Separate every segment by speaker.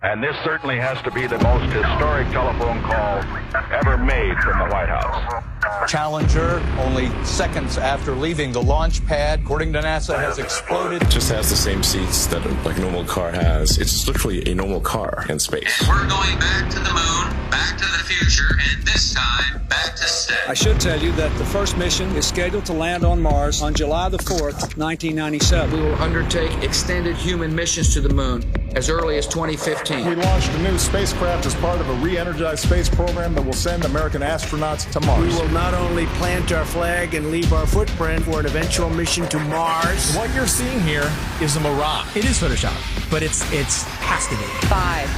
Speaker 1: And this certainly has to be the most historic telephone call ever made from the White House.
Speaker 2: Challenger, only seconds after leaving the launch pad, according to NASA, has exploded.
Speaker 3: It just has the same seats that a normal car has. It's literally a normal car in space.
Speaker 4: And we're going back to the moon, back to the future, and this time, back to stay.
Speaker 5: I should tell you that the first mission is scheduled to land on Mars on July the 4th, 1997.
Speaker 6: We will undertake extended human missions to the moon as early as 2015.
Speaker 7: We launched a new spacecraft as part of a re-energized space program that will send American astronauts to Mars.
Speaker 8: We will not only plant our flag and leave our footprint for an eventual mission to Mars.
Speaker 9: What you're seeing here is a mirage. It is Photoshop, but it's has to be.
Speaker 10: 5,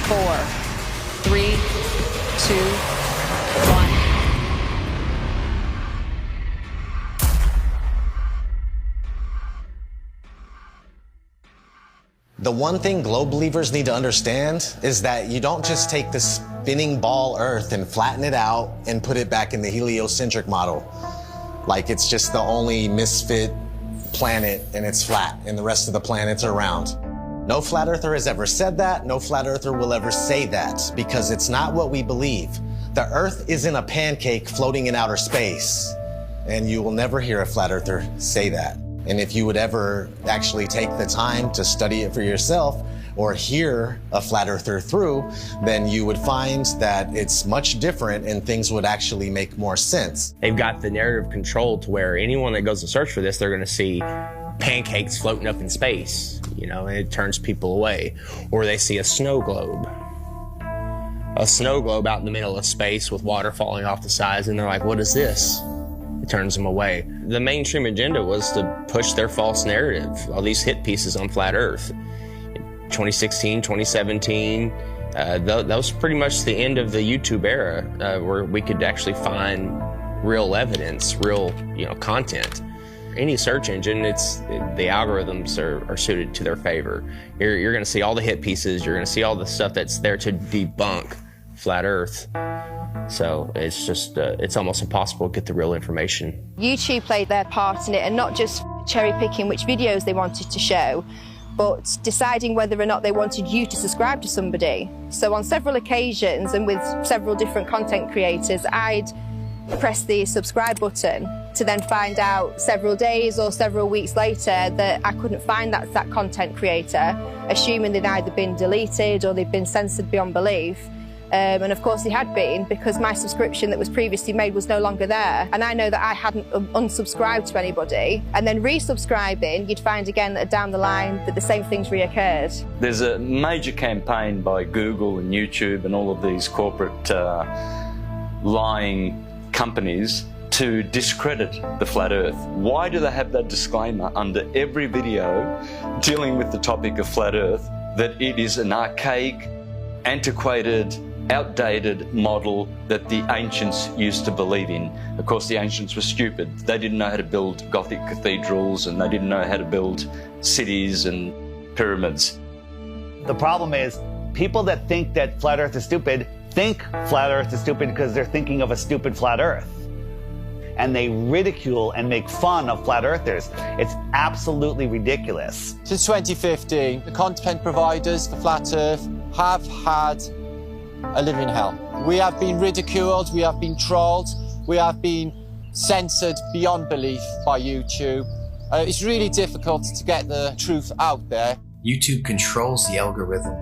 Speaker 10: 4, 3, 2, 1.
Speaker 11: The one thing globe believers need to understand is that you don't just take the spinning ball Earth and flatten it out and put it back in the heliocentric model. Like it's just the only misfit planet and it's flat and the rest of the planets are round. No flat earther has ever said that. No flat earther will ever say that because it's not what we believe. The Earth isn't a pancake floating in outer space, and you will never hear a flat earther say that. And if you would ever actually take the time to study it for yourself or hear a flat earther through, then you would find that it's much different and things would actually make more sense.
Speaker 12: They've got the narrative control to where anyone that goes to search for this, they're going to see pancakes floating up in space, you know, and it turns people away. Or they see a snow globe out in the middle of space with water falling off the sides, and they're like, what is this? It turns them away. The mainstream agenda was to push their false narrative, all these hit pieces on flat Earth. 2016, 2017, that was pretty much the end of the YouTube era, where we could actually find real evidence, real content. Any search engine, the algorithms are suited to their favor. You're going to see all the hit pieces. You're going to see all the stuff that's there to debunk flat Earth. So it's just, it's almost impossible to get the real information.
Speaker 10: YouTube played their part in it, and not just cherry picking which videos they wanted to show, but deciding whether or not they wanted you to subscribe to somebody. So on several occasions and with several different content creators, I'd press the subscribe button to then find out several days or several weeks later that I couldn't find that content creator, assuming they'd either been deleted or they'd been censored beyond belief. And of course they had been, because my subscription that was previously made was no longer there. And I know that I hadn't unsubscribed to anybody. And then resubscribing, you'd find again that down the line that the same things reoccurred.
Speaker 13: There's a major campaign by Google and YouTube and all of these corporate lying companies to discredit the flat Earth. Why do they have that disclaimer under every video dealing with the topic of flat Earth, that it is an archaic, antiquated, outdated model that the ancients used to believe in? Of course, the ancients were stupid. They didn't know how to build Gothic cathedrals, and they didn't know how to build cities and pyramids.
Speaker 14: The problem is, people that think that flat Earth is stupid think flat Earth is stupid because they're thinking of a stupid flat Earth. And they ridicule and make fun of flat earthers. It's absolutely ridiculous.
Speaker 15: Since 2015, the content providers for Flat Earth have had a living hell. We have been ridiculed, we have been trolled, we have been censored beyond belief by YouTube. It's really difficult to get the truth out there.
Speaker 16: YouTube controls the algorithm.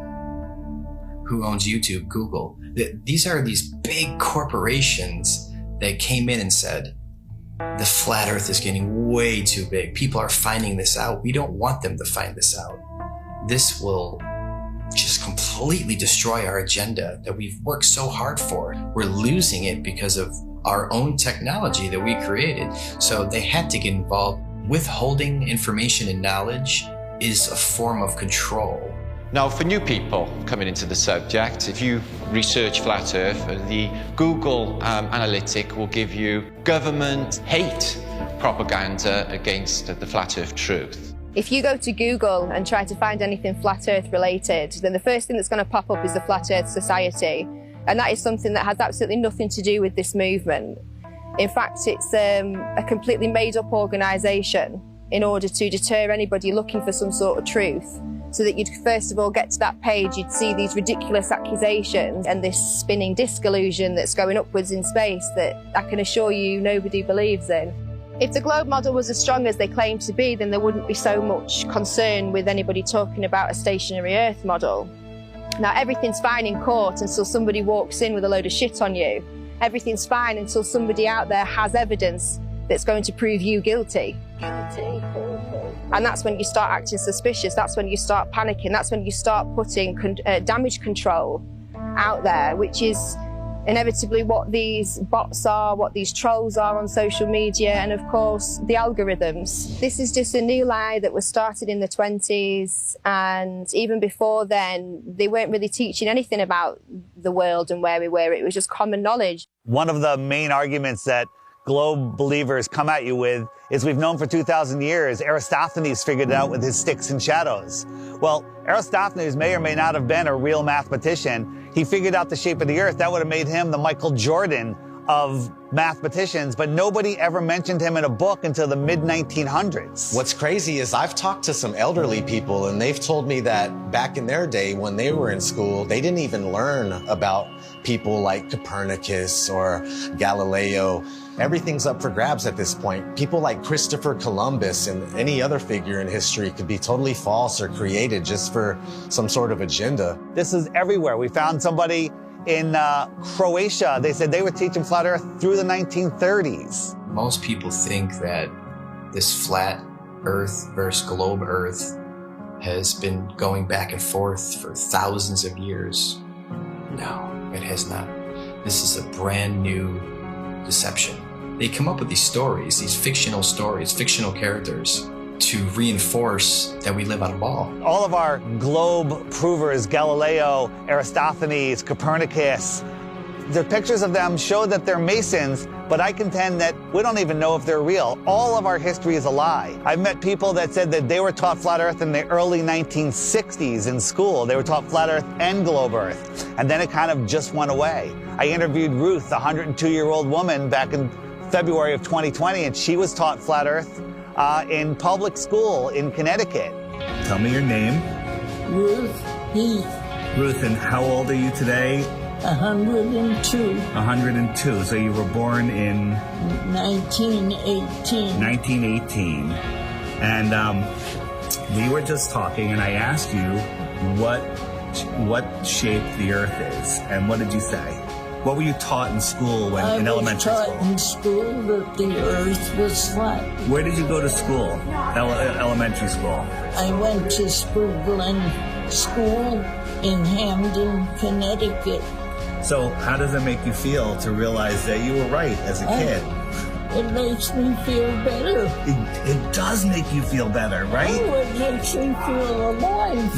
Speaker 16: Who owns YouTube? Google. These are these big corporations that came in and said, the flat Earth is getting way too big. People are finding this out. We don't want them to find this out. This will just completely destroy our agenda that we've worked so hard for. We're losing it because of our own technology that we created. So they had to get involved. Withholding information and knowledge is a form of control.
Speaker 17: Now, for new people coming into the subject, if you research Flat Earth, the Google analytic will give you government hate propaganda against the Flat Earth truth.
Speaker 10: If you go to Google and try to find anything Flat Earth related, then the first thing that's going to pop up is the Flat Earth Society. And that is something that has absolutely nothing to do with this movement. In fact, it's a completely made-up organisation in order to deter anybody looking for some sort of truth. so that you'd first of all get to that page, you'd see these ridiculous accusations and this spinning disc illusion that's going upwards in space that I can assure you nobody believes in. If the globe model was as strong as they claim to be, then there wouldn't be so much concern with anybody talking about a stationary Earth model. Now, everything's fine in court until somebody walks in with a load of shit on you. Everything's fine until somebody out there has evidence that's going to prove you guilty. And that's when you start acting suspicious. That's when you start panicking. That's when you start putting damage control out there, which is inevitably what these bots are, what these trolls are on social media, and of course the algorithms. This is just a new lie that was started in the 20s, and even before then they weren't really teaching anything about the world and where we were. It was just common knowledge.
Speaker 14: One of the main arguments that globe believers come at you with is we've known for 2,000 years. Aristophanes figured it out with his sticks and shadows. Well, Aristophanes may or may not have been a real mathematician. He figured out the shape of the earth. That would have made him the Michael Jordan of mathematicians, but nobody ever mentioned him in a book until the mid-1900s.
Speaker 11: What's crazy is I've talked to some elderly people, and they've told me that back in their day when they were in school, they didn't even learn about people like Copernicus or Galileo. Everything's up for grabs at this point. People like Christopher Columbus and any other figure in history could be totally false or created just for some sort of agenda.
Speaker 14: This is everywhere. We found somebody in Croatia. They said they were teaching flat earth through the 1930s.
Speaker 16: Most people think that this flat earth versus globe earth has been going back and forth for thousands of years. No, it has not. This is a brand new deception. They come up with these stories, these fictional stories, fictional characters, to reinforce that we live on a ball.
Speaker 14: All of our globe provers, Galileo, Aristophanes, Copernicus, the pictures of them show that they're Masons, but I contend that we don't even know if they're real. All of our history is a lie. I've met people that said that they were taught flat earth in the early 1960s in school. They were taught flat earth and globe earth, and then it kind of just went away. I interviewed Ruth, a 102-year-old woman, back in February of 2020, and she was taught flat earth in public school in Connecticut.
Speaker 18: Tell me your name.
Speaker 19: Ruth Heath.
Speaker 18: Ruth, and how old are you today?
Speaker 19: 102.
Speaker 18: 102. So you were born in
Speaker 19: 1918.
Speaker 18: 1918. And we were just talking, and I asked you what shape the Earth is, and what did you say? What were you taught in school in elementary school?
Speaker 19: I was taught in school that the Earth was flat.
Speaker 18: Where did you go to school? Elementary school?
Speaker 19: I went to Spruglin School in Hamden, Connecticut.
Speaker 18: So how does it make you feel to realize that you were right as a kid?
Speaker 19: It makes me feel better.
Speaker 18: It does make you feel better, right?
Speaker 19: Oh, it makes me feel alive.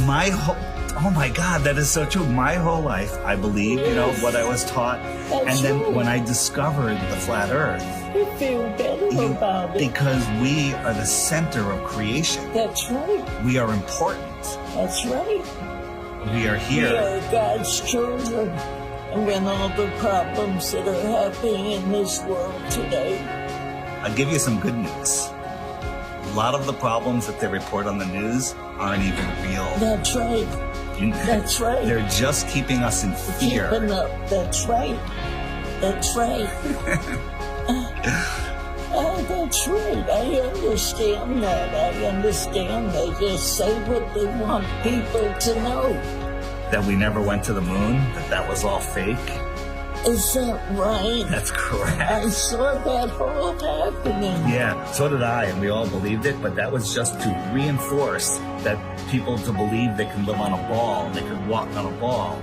Speaker 18: Oh my God, that is so true. My whole life, I believe, what I was taught.
Speaker 19: That's
Speaker 18: and then
Speaker 19: right.
Speaker 18: when I discovered the flat earth.
Speaker 19: You feel better about it.
Speaker 18: Because we are the center of creation.
Speaker 19: That's right.
Speaker 18: We are important.
Speaker 19: That's right.
Speaker 18: We are here.
Speaker 19: We are God's children. And when all the problems that are happening in this world today.
Speaker 18: I'll give you some good news. A lot of the problems that they report on the news aren't even real.
Speaker 19: That's right. That's right.
Speaker 18: They're just keeping us in fear.
Speaker 19: Keeping up. That's right. That's right. That's right. I understand that. I understand. They just say what they want people to know.
Speaker 18: That we never went to the moon? That was all fake?
Speaker 19: Is that right?
Speaker 18: That's correct.
Speaker 19: I saw that all happening.
Speaker 18: Yeah, so did I, and we all believed it, but that was just to reinforce that people to believe they can live on a ball, they could walk on a ball.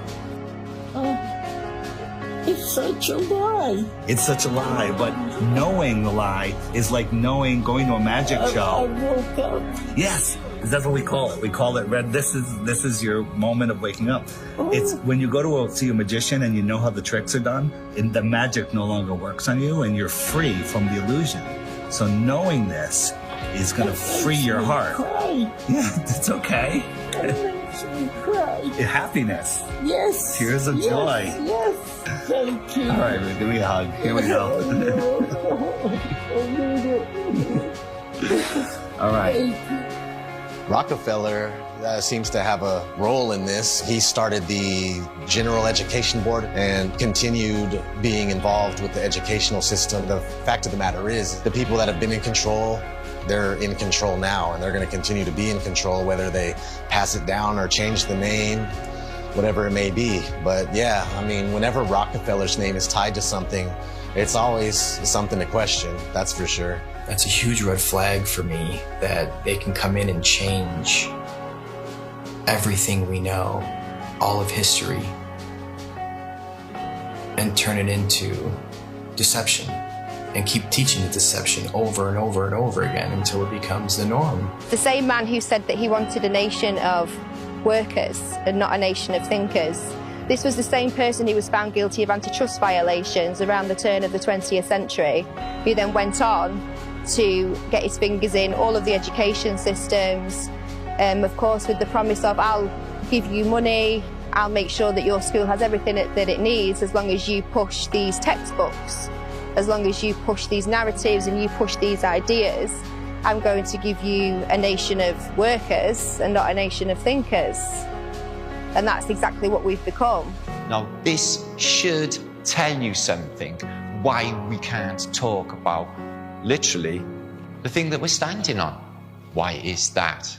Speaker 19: It's such a lie.
Speaker 18: It's such a lie, but knowing the lie is like going to a magic show.
Speaker 19: I woke up.
Speaker 18: Yes, that's what we call it. We call it red. This is your moment of waking up. It's when you go to see a magician and you know how the tricks are done, and the magic no longer works on you, and you're free from the illusion. So knowing this is going to free your heart.
Speaker 19: Cry.
Speaker 18: Yeah, it's okay.
Speaker 19: It makes me cry.
Speaker 18: Happiness.
Speaker 19: Yes.
Speaker 18: Tears of joy.
Speaker 19: Yes. Thank you.
Speaker 18: All right, give me a hug. Here we go. All right.
Speaker 11: Rockefeller seems to have a role in this. He started the General Education Board and continued being involved with the educational system. The fact of the matter is, the people that have been in control, they're in control now, and they're going to continue to be in control, whether they pass it down or change the name, whatever it may be. But yeah, I mean, whenever Rockefeller's name is tied to something, it's always something to question, that's for sure.
Speaker 16: That's a huge red flag for me, that they can come in and change everything we know, all of history, and turn it into deception, and keep teaching the deception over and over and over again until it becomes the norm.
Speaker 10: The same man who said that he wanted a nation of workers and not a nation of thinkers. This was the same person who was found guilty of antitrust violations around the turn of the 20th century, who then went on to get his fingers in all of the education systems, of course with the promise of, I'll give you money, I'll make sure that your school has everything that it needs as long as you push these textbooks, as long as you push these narratives and you push these ideas. I'm going to give you a nation of workers and not a nation of thinkers. And that's exactly what we've become.
Speaker 17: Now, this should tell you something, why we can't talk about literally the thing that we're standing on. Why is that?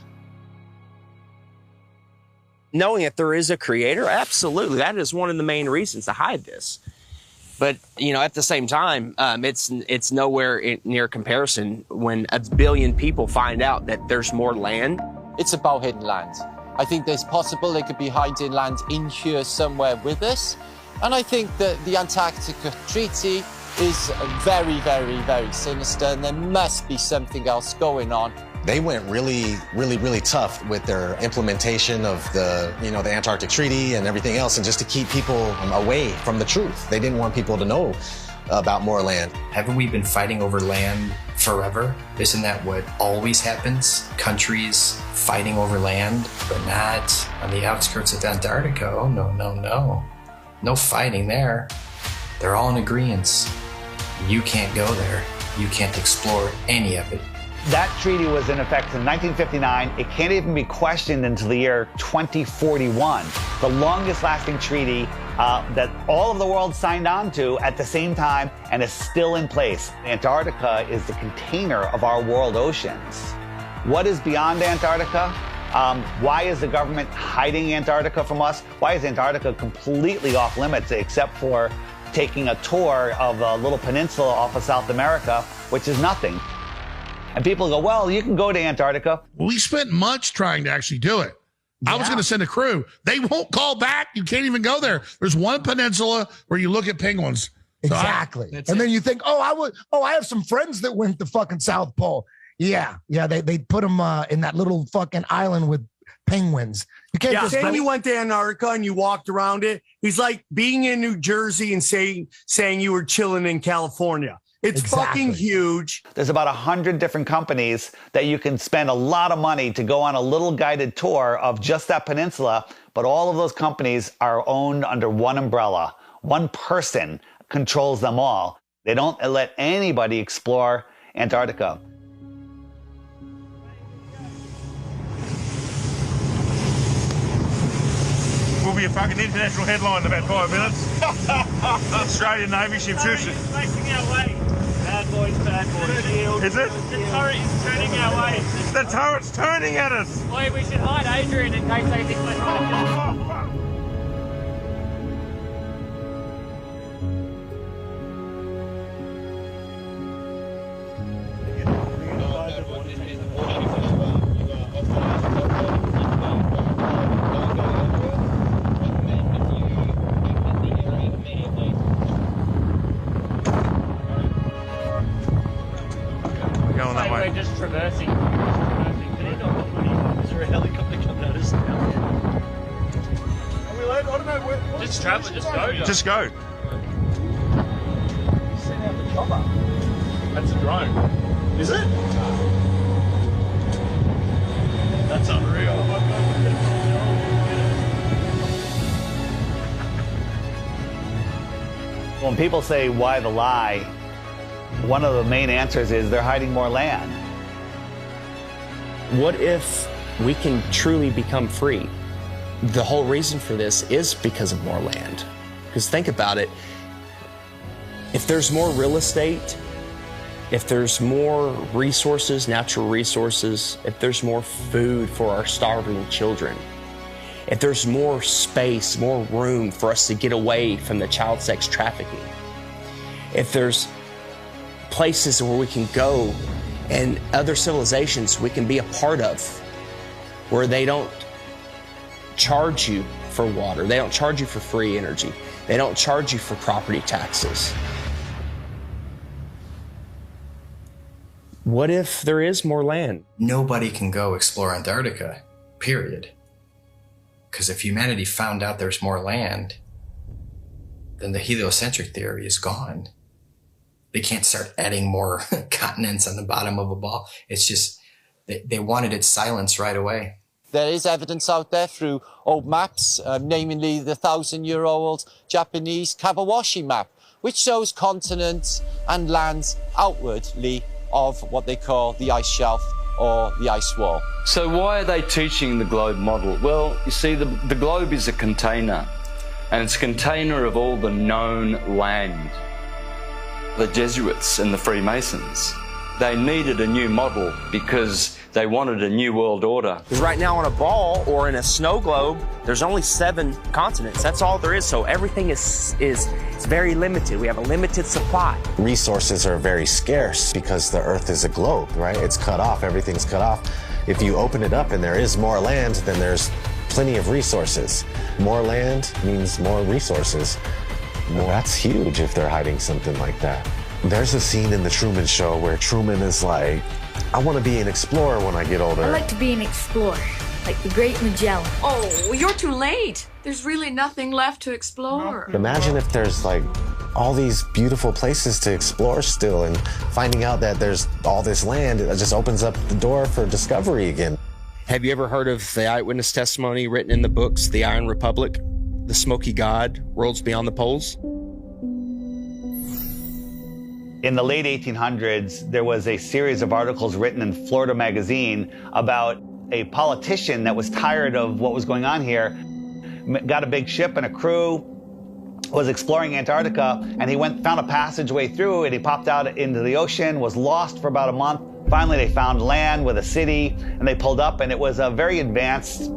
Speaker 12: Knowing that there is a creator, absolutely. That is one of the main reasons to hide this. But, you know, at the same time, it's nowhere near comparison when 1 billion people find out that there's more land.
Speaker 15: It's about hidden land. I think there's possible they could be hiding land in here somewhere with us. And I think that the Antarctica Treaty is very, very, very sinister, and there must be something else going on.
Speaker 11: They went really, really, really tough with their implementation of the Antarctic Treaty and everything else, and just to keep people away from the truth. They didn't want people to know about more land.
Speaker 16: Haven't we been fighting over land forever? Isn't that what always happens? Countries fighting over land, but not on the outskirts of Antarctica. Oh, no, no, no. No fighting there. They're all in agreement. You can't go there. You can't explore any of it.
Speaker 14: That treaty was in effect in 1959. It can't even be questioned until the year 2041. The longest lasting treaty that all of the world signed on to at the same time and is still in place. Antarctica is the container of our world oceans. What is beyond Antarctica? Why is the government hiding Antarctica from us? Why is Antarctica completely off limits except for taking a tour of a little peninsula off of South America, which is nothing? And people go, well, you can go to Antarctica.
Speaker 20: We spent months trying to actually do it. Yeah. I was going to send a crew. They won't call back. You can't even go there. There's one peninsula where you look at penguins. So
Speaker 21: exactly. Then you think, I have some friends that went to fucking South Pole. Yeah. They put them in that little fucking island with penguins. You can't just
Speaker 8: saying you went to Antarctica and you walked around it. He's like being in New Jersey and saying you were chilling in California. It's fucking huge.
Speaker 14: There's about 100 different companies that you can spend a lot of money to go on a little guided tour of just that peninsula. But all of those companies are owned under one umbrella. One person controls them all. They don't let anybody explore Antarctica.
Speaker 22: Will be a fucking international headline in about 5 minutes. Australian Navy ship shoots it.
Speaker 23: Facing our way. Bad boys. Shield.
Speaker 22: Is it?
Speaker 23: The turret is turning our way.
Speaker 22: The turret's turning at us.
Speaker 23: Boy, we should hide Adrian in case they think we're trying to. We're just traversing. Is there a helicopter coming at us now? Are we allowed? I don't know where. Just travel. Just go.
Speaker 22: Just go.
Speaker 21: Send out the chopper.
Speaker 22: That's a drone.
Speaker 21: Is it?
Speaker 22: That's unreal.
Speaker 14: When people say, why the lie? One of the main answers is they're hiding more land.
Speaker 12: What if we can truly become free. The whole reason for this is because of more land. Because think about it, if there's more real estate, if there's more resources, natural resources, if there's more food for our starving children, if there's more space, more room for us to get away from the child sex trafficking, if there's places where we can go and other civilizations we can be a part of, where they don't charge you for water, they don't charge you for free energy, they don't charge you for property taxes. What if there is more land?
Speaker 16: Nobody can go explore Antarctica, period. Because if humanity found out there's more land, then the heliocentric theory is gone. They can't start adding more continents on the bottom of a ball. It's just, they wanted it silenced right away.
Speaker 15: There is evidence out there through old maps, namely the 1,000-year-old Japanese Kawabashi map, which shows continents and lands outwardly of what they call the ice shelf or the ice wall.
Speaker 13: So why are they teaching the globe model? Well, you see, the globe is a container, and it's a container of all the known land. The Jesuits and the Freemasons, they needed a new model because they wanted a new world order.
Speaker 12: Because right now on a ball or in a snow globe, there's only 7 continents. That's all there is. So everything is very limited. We have a limited supply.
Speaker 11: Resources are very scarce because the Earth is a globe, right? It's cut off, everything's cut off. If you open it up and there is more land, then there's plenty of resources. More land means more resources. Well, that's huge if they're hiding something like that. There's a scene in The Truman Show where Truman is like, I want to be an explorer when I get older.
Speaker 1: I like to be an explorer, like the Great Magellan.
Speaker 2: Oh, well, you're too late. There's really nothing left to explore.
Speaker 11: Imagine if there's like all these beautiful places to explore still, and finding out that there's all this land, it just opens up the door for discovery again.
Speaker 12: Have you ever heard of the eyewitness testimony written in the books, The Iron Republic, The Smoky God, Worlds Beyond the Poles?
Speaker 14: In the late 1800s, there was a series of articles written in Florida Magazine about a politician that was tired of what was going on here, got a big ship and a crew, was exploring Antarctica, and he found a passageway through, and he popped out into the ocean, was lost for about a month. Finally, they found land with a city, and they pulled up, and it was a very advanced,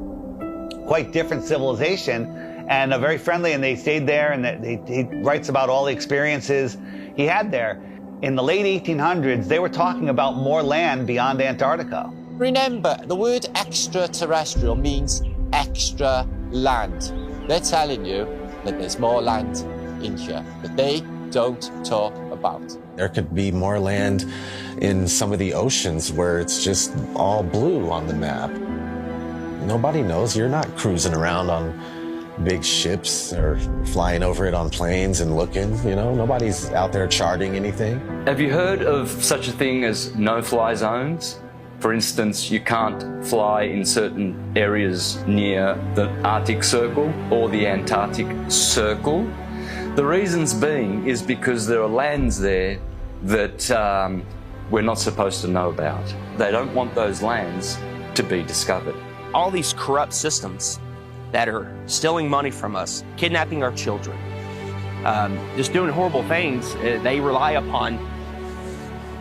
Speaker 14: quite different civilization, and very friendly, and they stayed there, and he writes about all the experiences he had there. In the late 1800s, they were talking about more land beyond Antarctica.
Speaker 15: Remember, the word extraterrestrial means extra land. They're telling you that there's more land in here that they don't talk about.
Speaker 11: There could be more land in some of the oceans where it's just all blue on the map. Nobody knows. You're not cruising around on big ships or flying over it on planes and looking, you know, nobody's out there charting anything.
Speaker 13: Have you heard of such a thing as no-fly zones? For instance, you can't fly in certain areas near the Arctic Circle or the Antarctic Circle. The reasons being is because there are lands there that we're not supposed to know about. They don't want those lands to be discovered.
Speaker 12: All these corrupt systems that are stealing money from us, kidnapping our children, just doing horrible things. They rely upon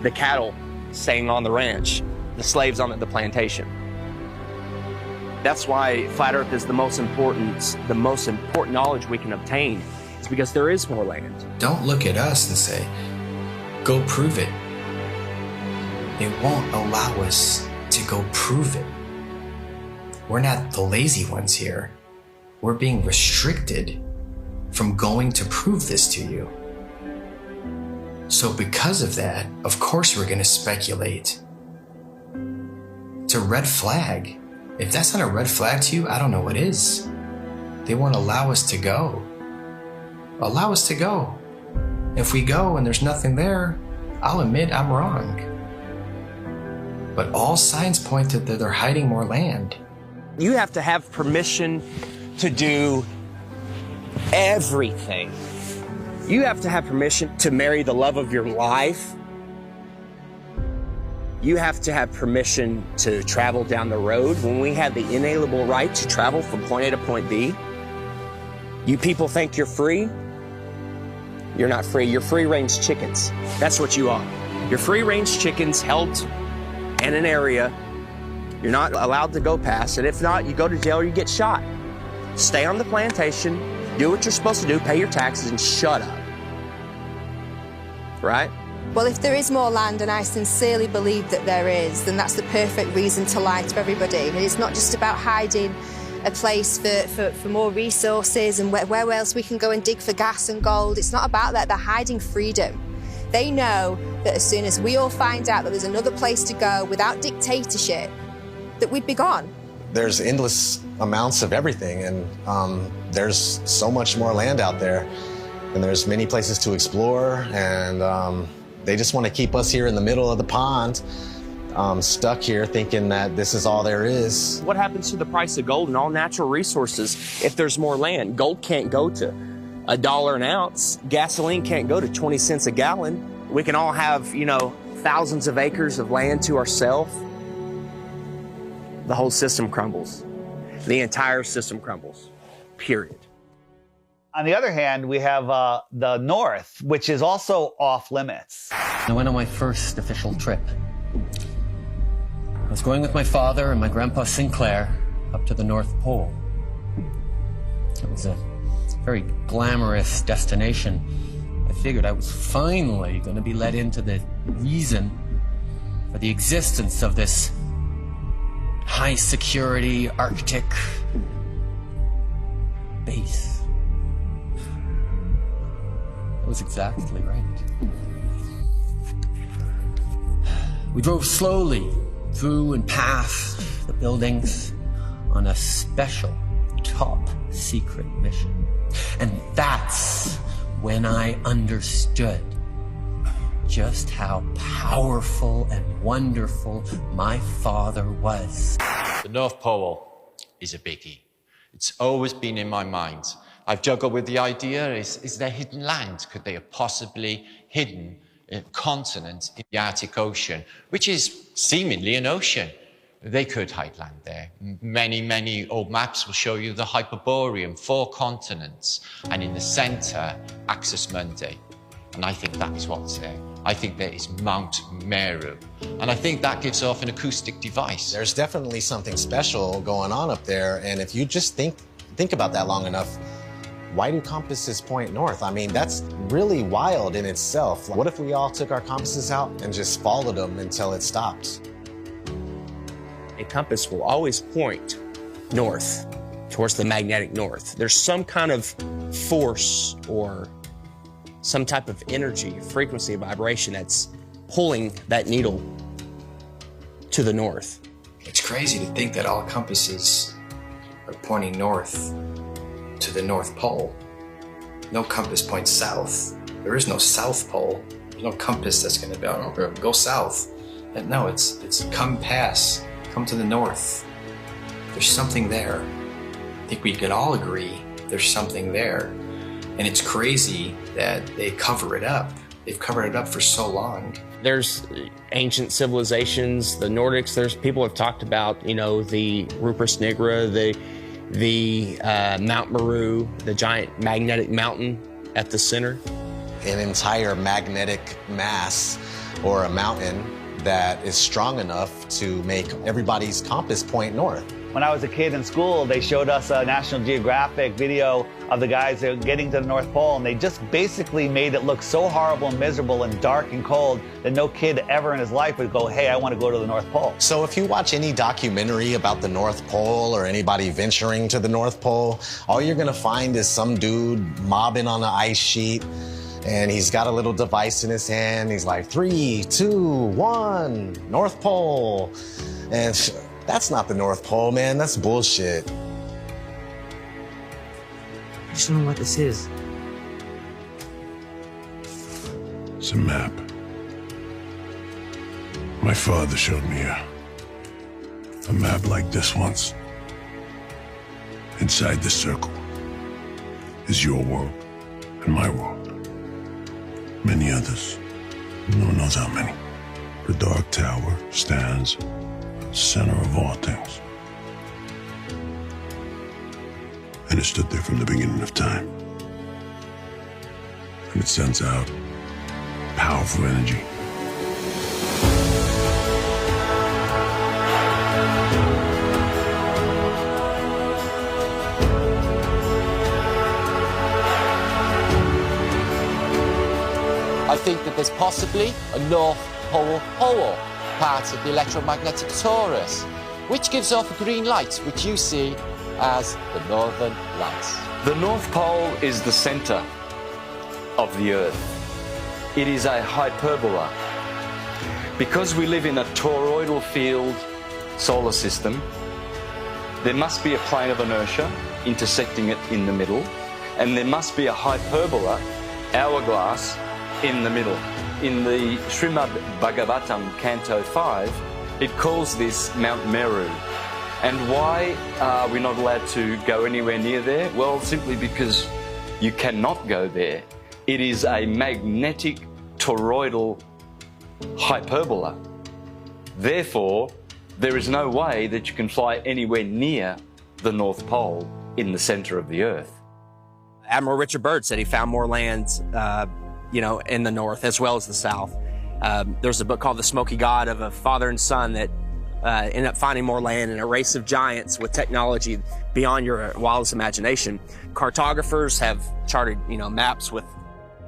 Speaker 12: the cattle staying on the ranch, the slaves on the plantation. That's why Flat Earth is the most important knowledge we can obtain, is because there is more land.
Speaker 16: Don't look at us and say, go prove it. They won't allow us to go prove it. We're not the lazy ones here. We're being restricted from going to prove this to you. So because of that, of course we're going to speculate. It's a red flag. If that's not a red flag to you, I don't know what is. They won't allow us to go. Allow us to go. If we go and there's nothing there, I'll admit I'm wrong. But all signs point to that they're hiding more land.
Speaker 12: You have to have permission to do everything. You have to have permission to marry the love of your life. You have to have permission to travel down the road. When we have the inalienable right to travel from point A to point B, you people think you're free? You're not free. You're free-range chickens. That's what you are. You're free-range chickens held in an area. You're not allowed to go past it. If not, you go to jail or you get shot. Stay on the plantation, do what you're supposed to do, pay your taxes, and shut up. Right?
Speaker 10: Well, if there is more land, and I sincerely believe that there is, then that's the perfect reason to lie to everybody. And it's not just about hiding a place for more resources and where else we can go and dig for gas and gold. It's not about that. They're hiding freedom. They know that as soon as we all find out that there's another place to go without dictatorship, that we'd be gone.
Speaker 11: There's endless amounts of everything, and there's so much more land out there, and there's many places to explore, and they just want to keep us here in the middle of the pond, stuck here thinking that this is all there is.
Speaker 12: What happens to the price of gold and all natural resources if there's more land? Gold can't go to $1 an ounce. Gasoline can't go to 20 cents a gallon. We can all have, thousands of acres of land to ourselves. The whole system crumbles. The entire system crumbles, period.
Speaker 14: On the other hand, we have the North, which is also off limits.
Speaker 3: I went on my first official trip. I was going with my father and my grandpa Sinclair up to the North Pole. It was a very glamorous destination. I figured I was finally going to be let into the reason for the existence of this high security Arctic base. That was exactly right. We drove slowly through and past the buildings on a special top secret mission. And that's when I understood just how powerful and wonderful my father was.
Speaker 17: The North Pole is a biggie. It's always been in my mind. I've juggled with the idea, is there hidden land? Could they have possibly hidden a continent in the Arctic Ocean, which is seemingly an ocean? They could hide land there. Many old maps will show you the Hyperborean, 4 continents, and in the center, Axis Mundi. And I think that is what's there. I think there is Mount Meru. And I think that gives off an acoustic device.
Speaker 11: There's definitely something special going on up there, and if you just think about that long enough, why do compasses point north? I mean, that's really wild in itself. What if we all took our compasses out and just followed them until it stops?
Speaker 12: A compass will always point north, towards the magnetic north. There's some kind of force or some type of energy, frequency, vibration that's pulling that needle to the north.
Speaker 16: It's crazy to think that all compasses are pointing north to the North Pole. No compass points south. There is no South Pole. There's no compass that's going to be, go south. And no, it's come to the north. There's something there. I think we could all agree there's something there. And it's crazy that they cover it up. They've covered it up for so long.
Speaker 12: There's ancient civilizations, the Nordics, there's people have talked about, the Rupert Nigra, the Mount Meru, the giant magnetic mountain at the center.
Speaker 11: An entire magnetic mass or a mountain that is strong enough to make everybody's compass point north.
Speaker 14: When I was a kid in school, they showed us a National Geographic video of the guys that were getting to the North Pole, and they just basically made it look so horrible and miserable and dark and cold that no kid ever in his life would go, hey, I want to go to the North Pole.
Speaker 11: So if you watch any documentary about the North Pole or anybody venturing to the North Pole, all you're going to find is some dude mobbing on an ice sheet, and he's got a little device in his hand. He's like, 3, 2, 1, North Pole. And that's not the North Pole, man. That's bullshit.
Speaker 12: I just don't know what this is.
Speaker 4: It's a map. My father showed me a map like this once. Inside the circle is your world and my world. Many others. No one knows how many. The Dark Tower stands center of all things. And it stood there from the beginning of time. And it sends out powerful energy.
Speaker 15: I think that there's possibly a North Pole part of the electromagnetic torus, which gives off a green light, which you see as the Northern Lights.
Speaker 13: The North Pole is the center of the Earth. It is a hyperbola. Because we live in a toroidal field solar system, there must be a plane of inertia intersecting it in the middle, and there must be a hyperbola, hourglass, in the middle. In the Srimad Bhagavatam, Canto 5, it calls this Mount Meru. And why are we not allowed to go anywhere near there? Well, simply because you cannot go there. It is a magnetic toroidal hyperbola. Therefore, there is no way that you can fly anywhere near the North Pole in the center of the Earth.
Speaker 12: Admiral Richard Byrd said he found more land, in the north as well as the south. There's a book called The Smoky God of a father and son that ended up finding more land in a race of giants with technology beyond your wildest imagination. Cartographers have charted, maps with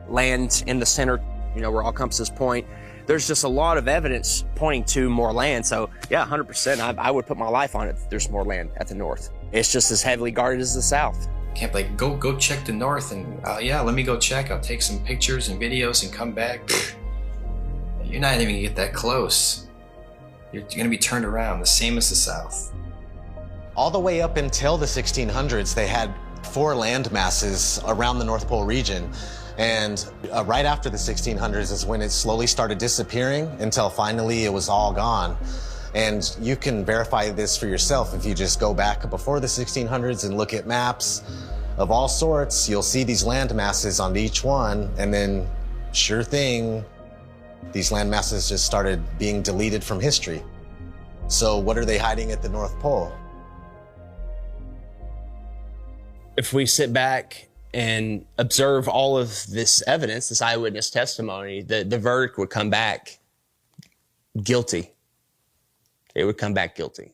Speaker 12: land in the center, where all compasses point. There's just a lot of evidence pointing to more land. So yeah, 100%, I would put my life on it that there's more land at the north. It's just as heavily guarded as the south.
Speaker 16: Can't be like, go check the north and yeah, let me go check. I'll take some pictures and videos and come back. You're not even gonna get that close. You're gonna be turned around, the same as the south.
Speaker 11: All the way up until the 1600s, they had 4 land masses around the North Pole region. And right after the 1600s is when it slowly started disappearing until finally it was all gone. And you can verify this for yourself if you just go back before the 1600s and look at maps of all sorts. You'll see these land masses on each one, and then sure thing, these land masses just started being deleted from history. So what are they hiding at the North Pole?
Speaker 12: If we sit back and observe all of this evidence, this eyewitness testimony, the verdict would come back guilty. It would come back guilty.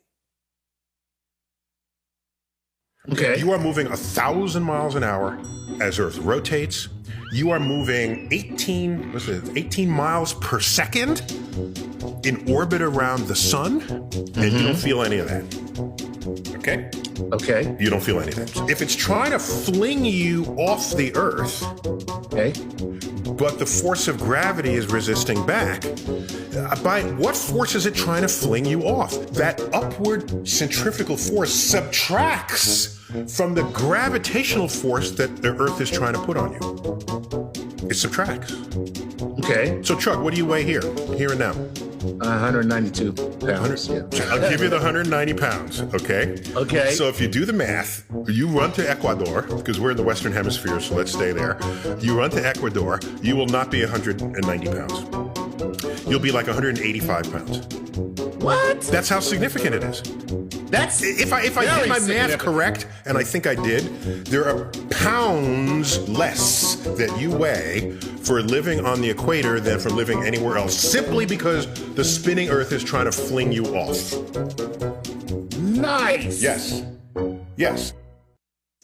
Speaker 5: Okay. You are moving 1,000 miles an hour as Earth rotates. You are moving 18 miles per second in orbit around the sun, and you don't feel any of that. Okay?
Speaker 18: Okay.
Speaker 5: You don't feel any of that. If it's trying to fling you off the Earth,
Speaker 18: okay,
Speaker 5: but the force of gravity is resisting back, by what force is it trying to fling you off? That upward centrifugal force subtracts from the gravitational force that the Earth is trying to put on you. It subtracts.
Speaker 18: Okay.
Speaker 5: So Chuck, what do you weigh here and now?
Speaker 18: 192 pounds. Yeah.
Speaker 5: I'll give you the 190 pounds, okay?
Speaker 18: Okay.
Speaker 5: So if you do the math, you run to Ecuador, because we're in the Western Hemisphere, so let's stay there. You run to Ecuador, you will not be 190 pounds. You'll be like 185 pounds.
Speaker 18: What?
Speaker 5: That's how significant it is.
Speaker 18: That's
Speaker 5: if I did my math correct, and I think I did, there are pounds less that you weigh for living on the equator than for living anywhere else, simply because the spinning Earth is trying to fling you off.
Speaker 18: Nice.
Speaker 5: Yes. Yes.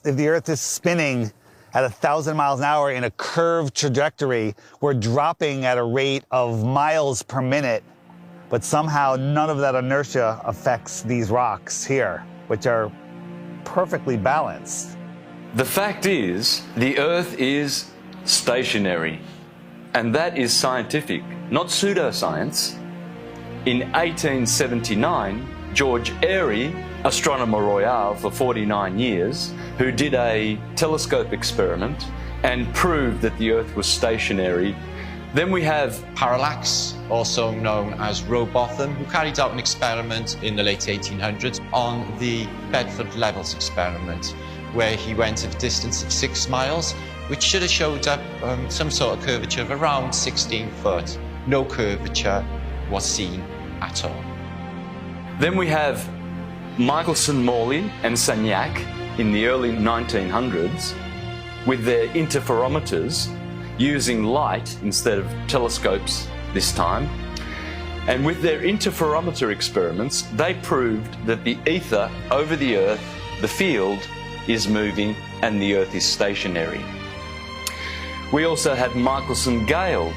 Speaker 14: If the Earth is spinning at 1,000 miles an hour in a curved trajectory, we're dropping at a rate of miles per minute. But somehow none of that inertia affects these rocks here, which are perfectly balanced.
Speaker 13: The fact is, the Earth is stationary, and that is scientific, not pseudoscience. In 1879, George Airy, Astronomer Royal for 49 years, who did a telescope experiment and proved that the Earth was stationary. Then we have
Speaker 17: Parallax, also known as Rowbotham, who carried out an experiment in the late 1800s on the Bedford Levels experiment, where he went at a distance of 6 miles, which should have showed up some sort of curvature of around 16 foot. No curvature. was seen at all.
Speaker 13: Then we have Michelson, Morley and Sagnac in the early 1900s with their interferometers using light instead of telescopes this time. And with their interferometer experiments, they proved that the ether over the Earth, the field, is moving and the Earth is stationary. We also had Michelson-Gale.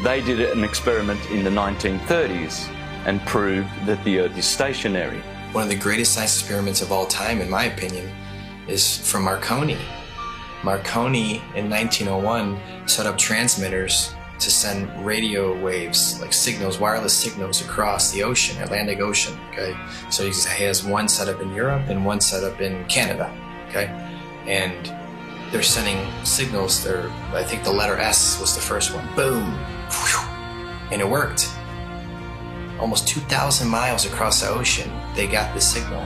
Speaker 13: They did an experiment in the 1930s and proved that the Earth is stationary.
Speaker 16: One of the greatest science experiments of all time, in my opinion, is from Marconi. Marconi in 1901 set up transmitters to send radio waves, like signals, wireless signals across the ocean, Atlantic Ocean, okay? So he has one set up in Europe and one set up in Canada, okay? And they're sending signals, I think the letter S was the first one, boom, and it worked. Almost 2,000 miles across the ocean, they got the signal.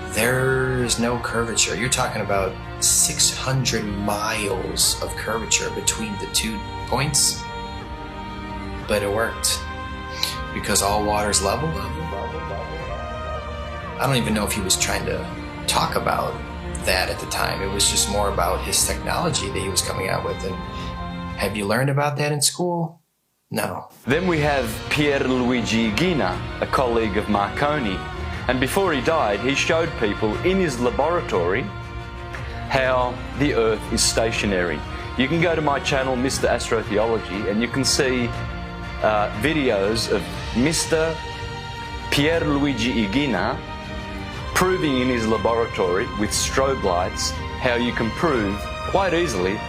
Speaker 16: There's no curvature. You're talking about 600 miles of curvature between the 2 points. But it worked because all water's level. I don't even know if he was trying to talk about that at the time. It was just more about his technology that he was coming out with. And have you learned about that in school? No.
Speaker 13: Then we have Pierluigi Ghina, a colleague of Marconi. And before he died, he showed people in his laboratory how the Earth is stationary. You can go to my channel, Mr. Astrotheology, and you can see videos of Mr. Pierluigi Ghina proving in his laboratory with strobe lights how you can prove quite easily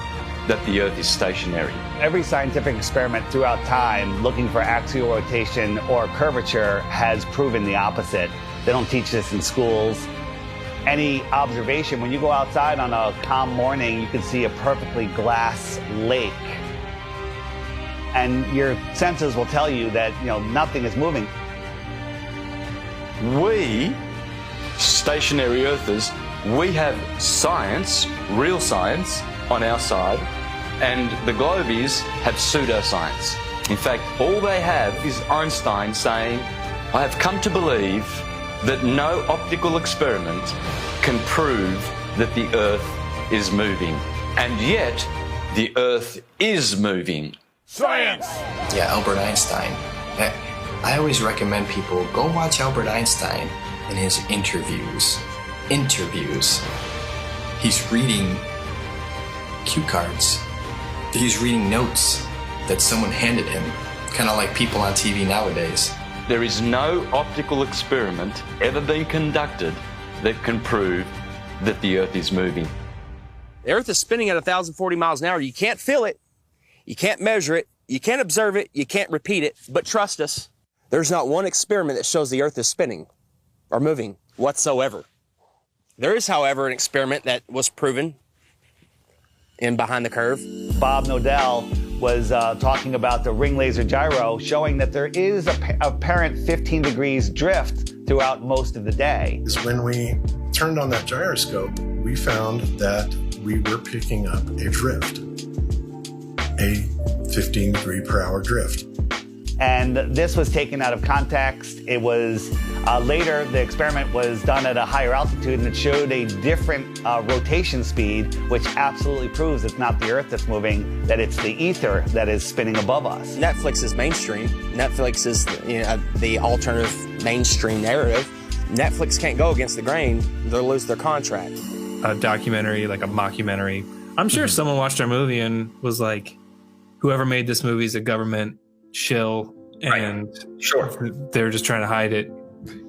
Speaker 13: that the Earth is stationary.
Speaker 14: Every scientific experiment throughout time looking for axial rotation or curvature has proven the opposite. They don't teach this in schools. Any observation, when you go outside on a calm morning, you can see a perfectly glass lake. And your senses will tell you that, nothing is moving.
Speaker 13: We, stationary Earthers, we have science, real science, on our side, and the Globies have pseudoscience. In fact, all they have is Einstein saying, I have come to believe that no optical experiment can prove that the Earth is moving. And yet, the Earth is moving. Science!
Speaker 16: Yeah, Albert Einstein. I always recommend people go watch Albert Einstein in his interviews. He's reading cue cards. He's reading notes that someone handed him, kind of like people on TV nowadays.
Speaker 13: There is no optical experiment ever been conducted that can prove that the Earth is moving.
Speaker 12: The Earth is spinning at 1,040 miles an hour. You can't feel it. You can't measure it. You can't observe it. You can't repeat it. But trust us, there's not one experiment that shows the Earth is spinning or moving whatsoever. There is, however, an experiment that was proven in Behind the Curve.
Speaker 14: Bob Nodell was talking about the ring laser gyro, showing that there is apparent 15 degrees drift throughout most of the day.
Speaker 4: When we turned on that gyroscope, we found that we were picking up a drift, a 15 degree per hour drift.
Speaker 14: And this was taken out of context. It was later, the experiment was done at a higher altitude and it showed a different rotation speed, which absolutely proves it's not the Earth that's moving, that it's the ether that is spinning above us.
Speaker 12: Netflix is mainstream. Netflix is the alternative mainstream narrative. Netflix can't go against the grain. They'll lose their contract.
Speaker 6: A documentary, like a mockumentary. I'm sure someone watched our movie and was like, whoever made this movie is a government shill, and they're just trying to hide it.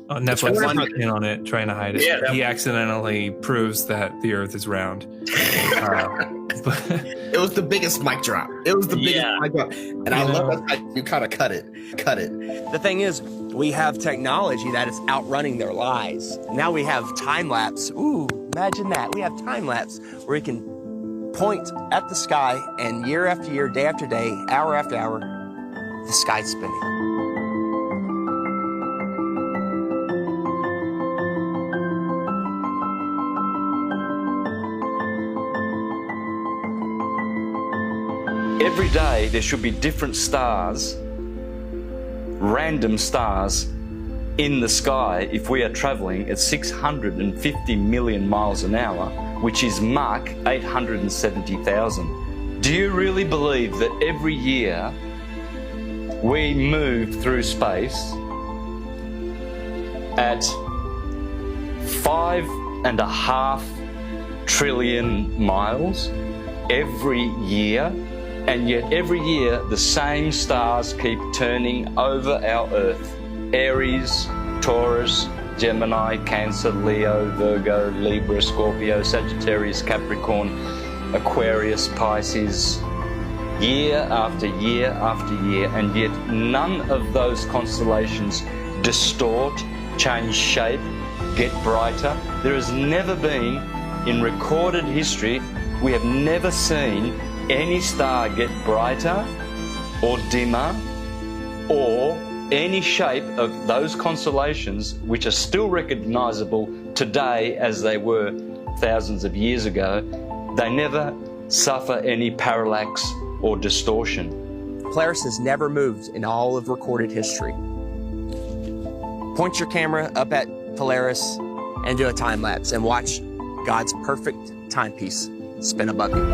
Speaker 6: Netflix is in on it, trying to hide it. Yeah, he accidentally proves that the Earth is round.
Speaker 7: It was the biggest mic drop. It was the biggest mic drop, and I love that you kind of cut it. The
Speaker 12: thing is, we have technology that is outrunning their lies. Now we have time lapse. Ooh, imagine that. We have time lapse where we can point at the sky, and year after year, day after day, hour after hour, the sky's spinning.
Speaker 13: Every day there should be different stars random stars in the sky if we are traveling at 650 million miles an hour, which is Mach 870,000. Do you really believe that every year we move through space at 5.5 trillion miles every year, and yet every year the same stars keep turning over our Earth? Aries, Taurus, Gemini, Cancer, Leo, Virgo, Libra, Scorpio, Sagittarius, Capricorn, Aquarius, Pisces, year after year after year, and yet none of those constellations distort, change shape, get brighter. There has never been, in recorded history, we have never seen any star get brighter or dimmer or any shape of those constellations, which are still recognizable today as they were thousands of years ago. They never suffer any parallax or distortion.
Speaker 12: Polaris has never moved in all of recorded history. Point your camera up at Polaris and do a time lapse and watch God's perfect timepiece spin above you.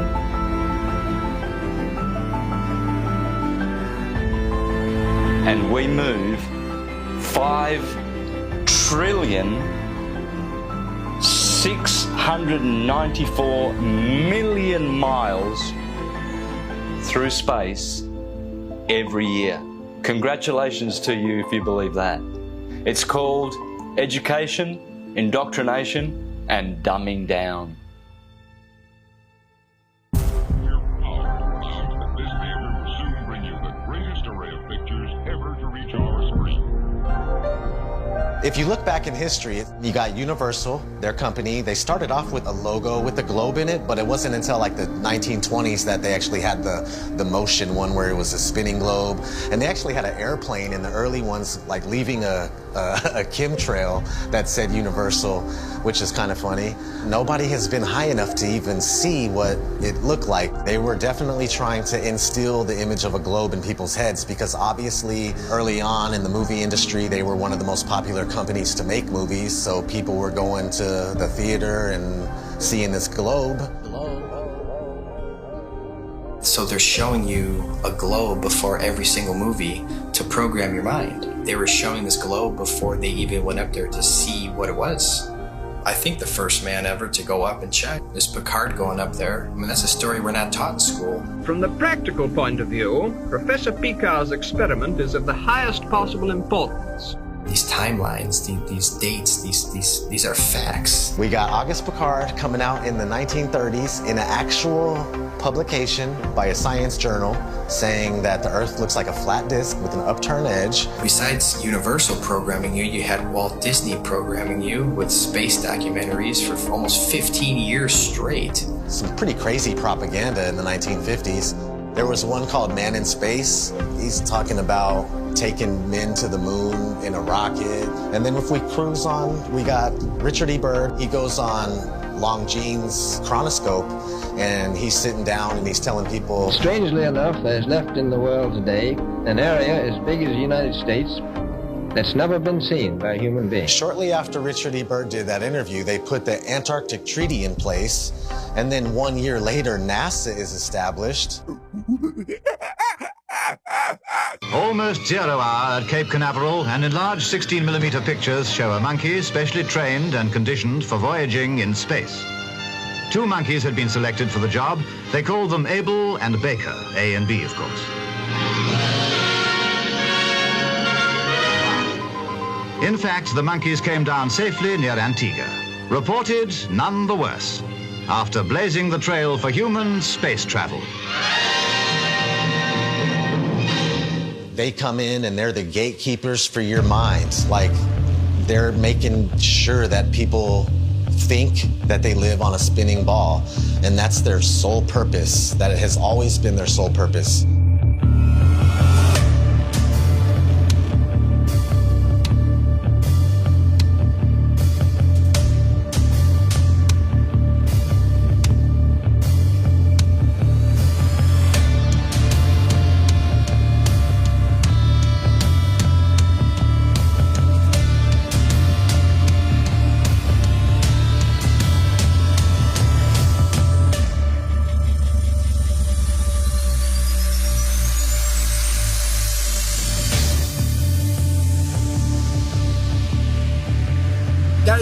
Speaker 13: And we move 5,694,000,000 miles through space every year. Congratulations to you if you believe that. It's called education, indoctrination, and dumbing down.
Speaker 11: If you look back in history, you got Universal, their company. They started off with a logo with a globe in it, but it wasn't until like the 1920s that they actually had the motion one where it was a spinning globe. And they actually had an airplane in the early ones, like leaving a chemtrail that said Universal, which is kind of funny. Nobody has been high enough to even see what it looked like. They were definitely trying to instill the image of a globe in people's heads because obviously early on in the movie industry, they were one of the most popular companies to make movies, so people were going to the theater and seeing this globe.
Speaker 16: So they're showing you a globe before every single movie to program your mind. They were showing this globe before they even went up there to see what it was. I think the first man ever to go up and check is Picard going up there. I mean, that's a story we're not taught in school.
Speaker 9: From the practical point of view, Professor Picard's experiment is of the highest possible importance.
Speaker 16: These timelines, these dates, these are facts.
Speaker 11: We got Auguste Picard coming out in the 1930s in an actual publication by a science journal saying that the Earth looks like a flat disk with an upturned edge.
Speaker 16: Besides Universal programming you, you had Walt Disney programming you with space documentaries for almost 15 years straight.
Speaker 11: Some pretty crazy propaganda in the 1950s. There was one called Man in Space. He's talking about taking men to the moon in a rocket. And then if we cruise on, we got Richard E. Byrd. He goes on Longines chronoscope and he's sitting down and he's telling people.
Speaker 19: Strangely enough, there's left in the world today an area as big as the United States that's never been seen by a human being.
Speaker 11: Shortly after Richard E. Byrd did that interview, they put the Antarctic Treaty in place. And then 1 year later, NASA is established.
Speaker 20: Almost 0 hour at Cape Canaveral, and enlarged 16mm pictures show a monkey specially trained and conditioned for voyaging in space. 2 monkeys had been selected for the job. They called them Abel and Baker, A and B, of course. In fact, the monkeys came down safely near Antigua. Reported none the worse, after blazing the trail for human space travel.
Speaker 11: They come in and they're the gatekeepers for your mind. Like, they're making sure that people think that they live on a spinning ball, and that's their sole purpose. That it has always been their sole purpose.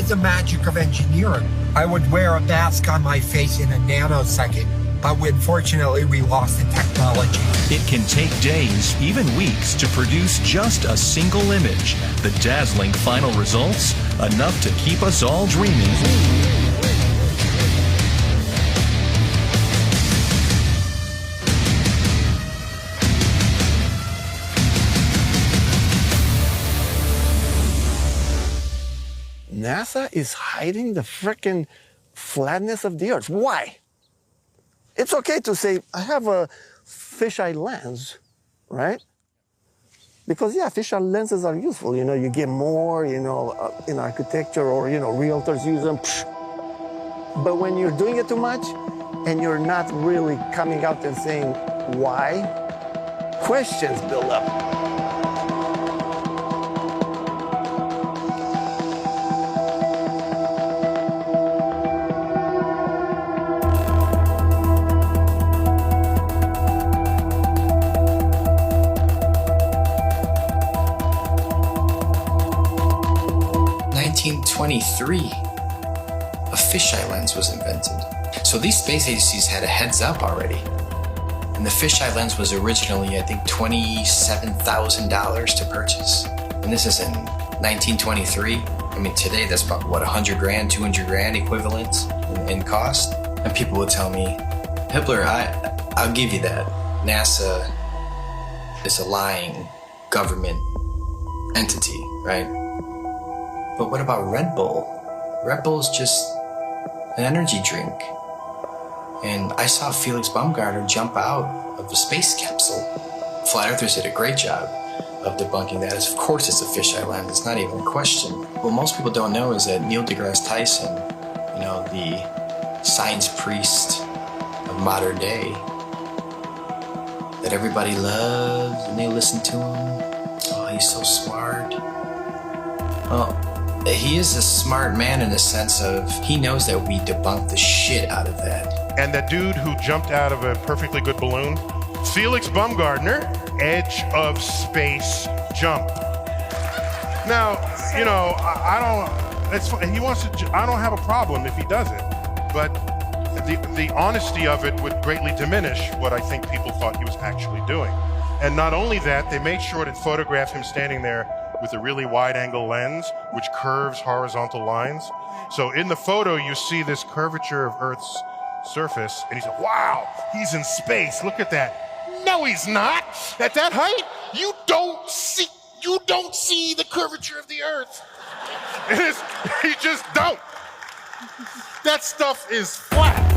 Speaker 8: is the magic of engineering. I would wear a mask on my face in a nanosecond, but unfortunately we lost the technology.
Speaker 21: It can take days, even weeks, to produce just a single image. The dazzling final results, enough to keep us all dreaming.
Speaker 23: NASA is hiding the frickin' flatness of the Earth. Why? It's okay to say, I have a fisheye lens, right? Because, yeah, fisheye lenses are useful. You know, you get more, in architecture or, realtors use them. But when you're doing it too much and you're not really coming out and saying why, questions build up.
Speaker 16: A fisheye lens was invented. So these space agencies had a heads up already. And the fisheye lens was originally, I think, $27,000 to purchase. And this is in 1923. I mean, today that's about, what, 100 grand, 200 grand equivalent in cost? And people would tell me, Hippler, I'll give you that. NASA is a lying government entity, right? But what about Red Bull? Red Bull is just an energy drink. And I saw Felix Baumgartner jump out of the space capsule. Flat Earthers did a great job of debunking that. Of course it's a fisheye lens, it's not even a question. What most people don't know is that Neil deGrasse Tyson, the science priest of modern day, that everybody loves and they listen to him. Oh, he's so smart. Well, he is a smart man in the sense of he knows that we debunked the shit out of that.
Speaker 5: And that dude who jumped out of a perfectly good balloon, Felix Baumgartner, edge of space jump. Now, I don't. It's he wants to. I don't have a problem if he does it, but the honesty of it would greatly diminish what I think people thought he was actually doing. And not only that, they made sure to photograph him standing there with a really wide-angle lens, which curves horizontal lines. So in the photo, you see this curvature of Earth's surface, and he's like, wow, he's in space, look at that. No, he's not. At that height, you don't see the curvature of the Earth. You just don't. That stuff is flat.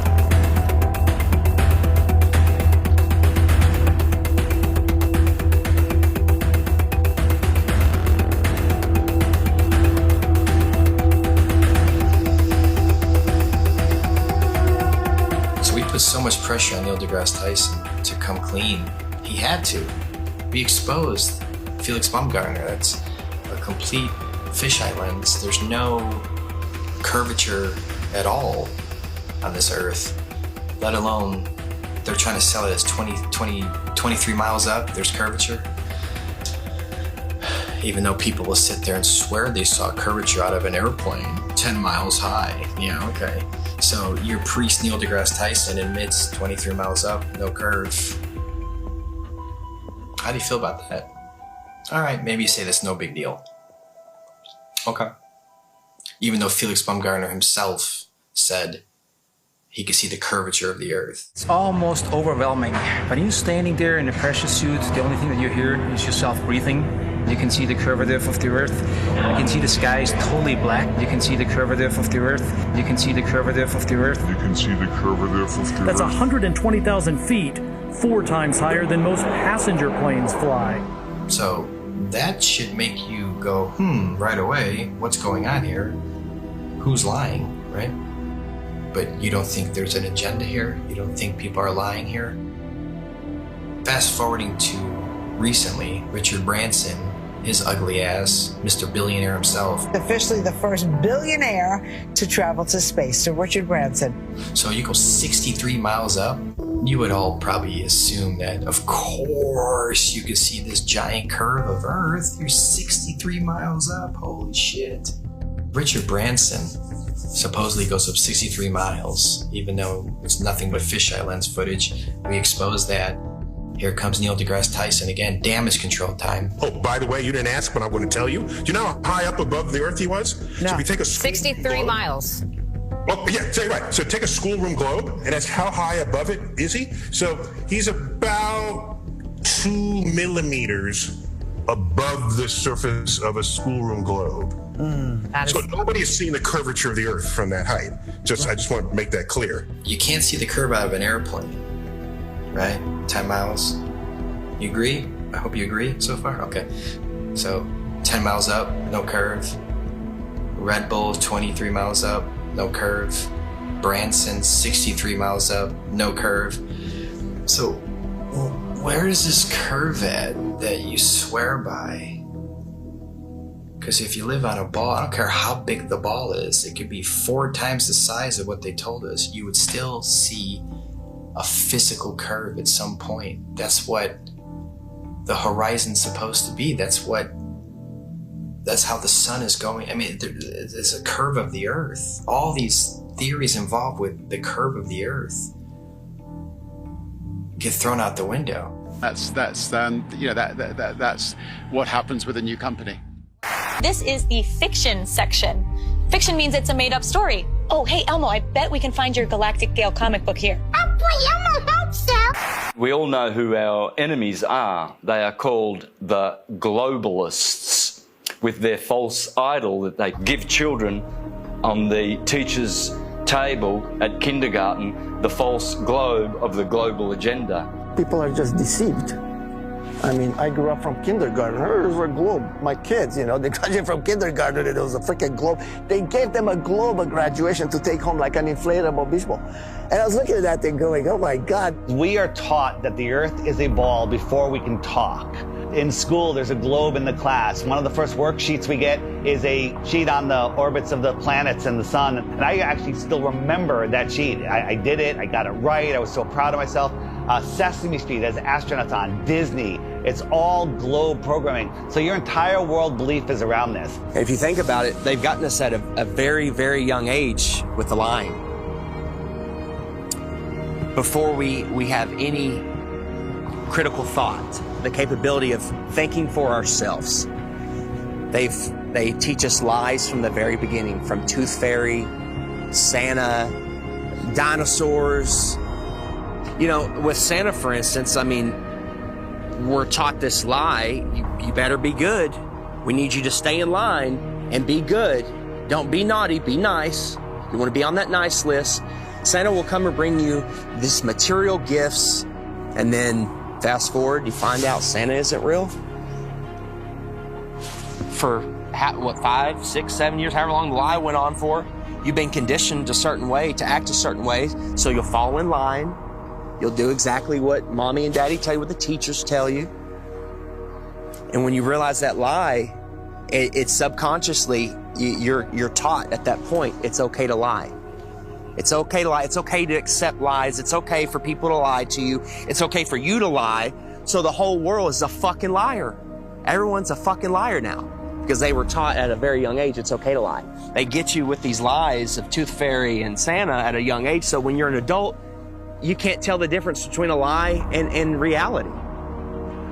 Speaker 16: So much pressure on Neil deGrasse Tyson to come clean. He had to. We exposed Felix Baumgartner. That's a complete fisheye lens. There's no curvature at all on this Earth, let alone they're trying to sell it as 23 miles up, there's curvature. Even though people will sit there and swear they saw curvature out of an airplane 10 miles high. Yeah, okay. So your priest Neil deGrasse Tyson admits 23 miles up, no curve. How do you feel about that? All right, maybe you say that's no big deal. Okay. Even though Felix Baumgartner himself said he could see the curvature of the Earth.
Speaker 24: It's almost overwhelming. When you're standing there in a pressure suit, the only thing that you hear is yourself breathing. You can see the curvature of the Earth. You can see the sky is totally black. You can see the curvature of the Earth. You can see the curvature of the Earth. You can see the curvature of the Earth.
Speaker 25: That's 120,000 feet, 4 times higher than most passenger planes fly.
Speaker 16: So that should make you go, right away, what's going on here? Who's lying, right? But you don't think there's an agenda here? You don't think people are lying here? Fast forwarding to recently, Richard Branson, his ugly ass, Mr. Billionaire himself.
Speaker 26: Officially the first billionaire to travel to space, so Richard Branson.
Speaker 16: So you go 63 miles up, you would all probably assume that, of course, you could see this giant curve of Earth. You're 63 miles up, holy shit. Richard Branson supposedly goes up 63 miles, even though it's nothing but fisheye lens footage. We exposed that. Here comes Neil deGrasse Tyson again, damage control time.
Speaker 5: Oh, by the way, you didn't ask, but I'm going to tell you. Do you know how high up above the Earth he was?
Speaker 1: No.
Speaker 5: So if you take a
Speaker 1: 63 miles.
Speaker 5: Oh, yeah, say right. So take a schoolroom globe, and that's how high above it is he? So he's about 2 millimeters above the surface of a schoolroom globe. So nobody's seen the curvature of the Earth from that height. I just want to make that clear.
Speaker 16: You can't see the curve out of an airplane, right? 10 miles. You agree? I hope you agree so far. Okay. So 10 miles up, no curve. Red Bull 23 miles up, no curve. Branson 63 miles up, no curve. So where is this curve at that you swear by? Because if you live on a ball, I don't care how big the ball is, it could be 4 times the size of what they told us, you would still see a physical curve at some point. That's what the horizon's supposed to be. That's how the sun is going. I mean, there's a curve of the Earth. All these theories involved with the curve of the Earth get thrown out the window.
Speaker 2: That's what happens with a new company.
Speaker 3: This is the fiction section. Fiction means it's a made-up story. Oh, hey, Elmo, I bet we can find your Galactic Gale comic book here. Oh, boy, Elmo, help, Sal.
Speaker 13: We all know who our enemies are. They are called the globalists, with their false idol that they give children on the teacher's table at kindergarten, the false globe of the global agenda.
Speaker 23: People are just deceived. I mean, I grew up from kindergarten. There's a globe. My kids, they graduated from kindergarten and it was a freaking globe. They gave them a globe at graduation to take home like an inflatable beach ball. And I was looking at that thing going, oh my God.
Speaker 14: We are taught that the Earth is a ball before we can talk. In school, there's a globe in the class. One of the first worksheets we get is a sheet on the orbits of the planets and the sun. And I actually still remember that sheet. I did it. I got it right. I was so proud of myself. Sesame Street has astronauts on, Disney. It's all globe programming. So your entire world belief is around this.
Speaker 12: If you think about it, they've gotten us at a very, very young age with the lying. Before we have any critical thought, the capability of thinking for ourselves. They teach us lies from the very beginning, from Tooth Fairy, Santa, dinosaurs. With Santa, for instance, I mean, we're taught this lie, you better be good. We need you to stay in line and be good. Don't be naughty, be nice. You want to be on that nice list. Santa will come and bring you these material gifts, and then fast forward, you find out Santa isn't real. For 5, 6, 7 years, however long the lie went on for, you've been conditioned a certain way, to act a certain way, so you'll fall in line. You'll do exactly what mommy and daddy tell you, what the teachers tell you. And when you realize that lie, it's subconsciously, you're taught at that point, it's okay to lie. It's okay to lie. It's okay to accept lies. It's okay for people to lie to you. It's okay for you to lie. So the whole world is a fucking liar. Everyone's a fucking liar now because they were taught at a very young age it's okay to lie. They get you with these lies of Tooth Fairy and Santa at a young age. So when you're an adult, you can't tell the difference between a lie and reality.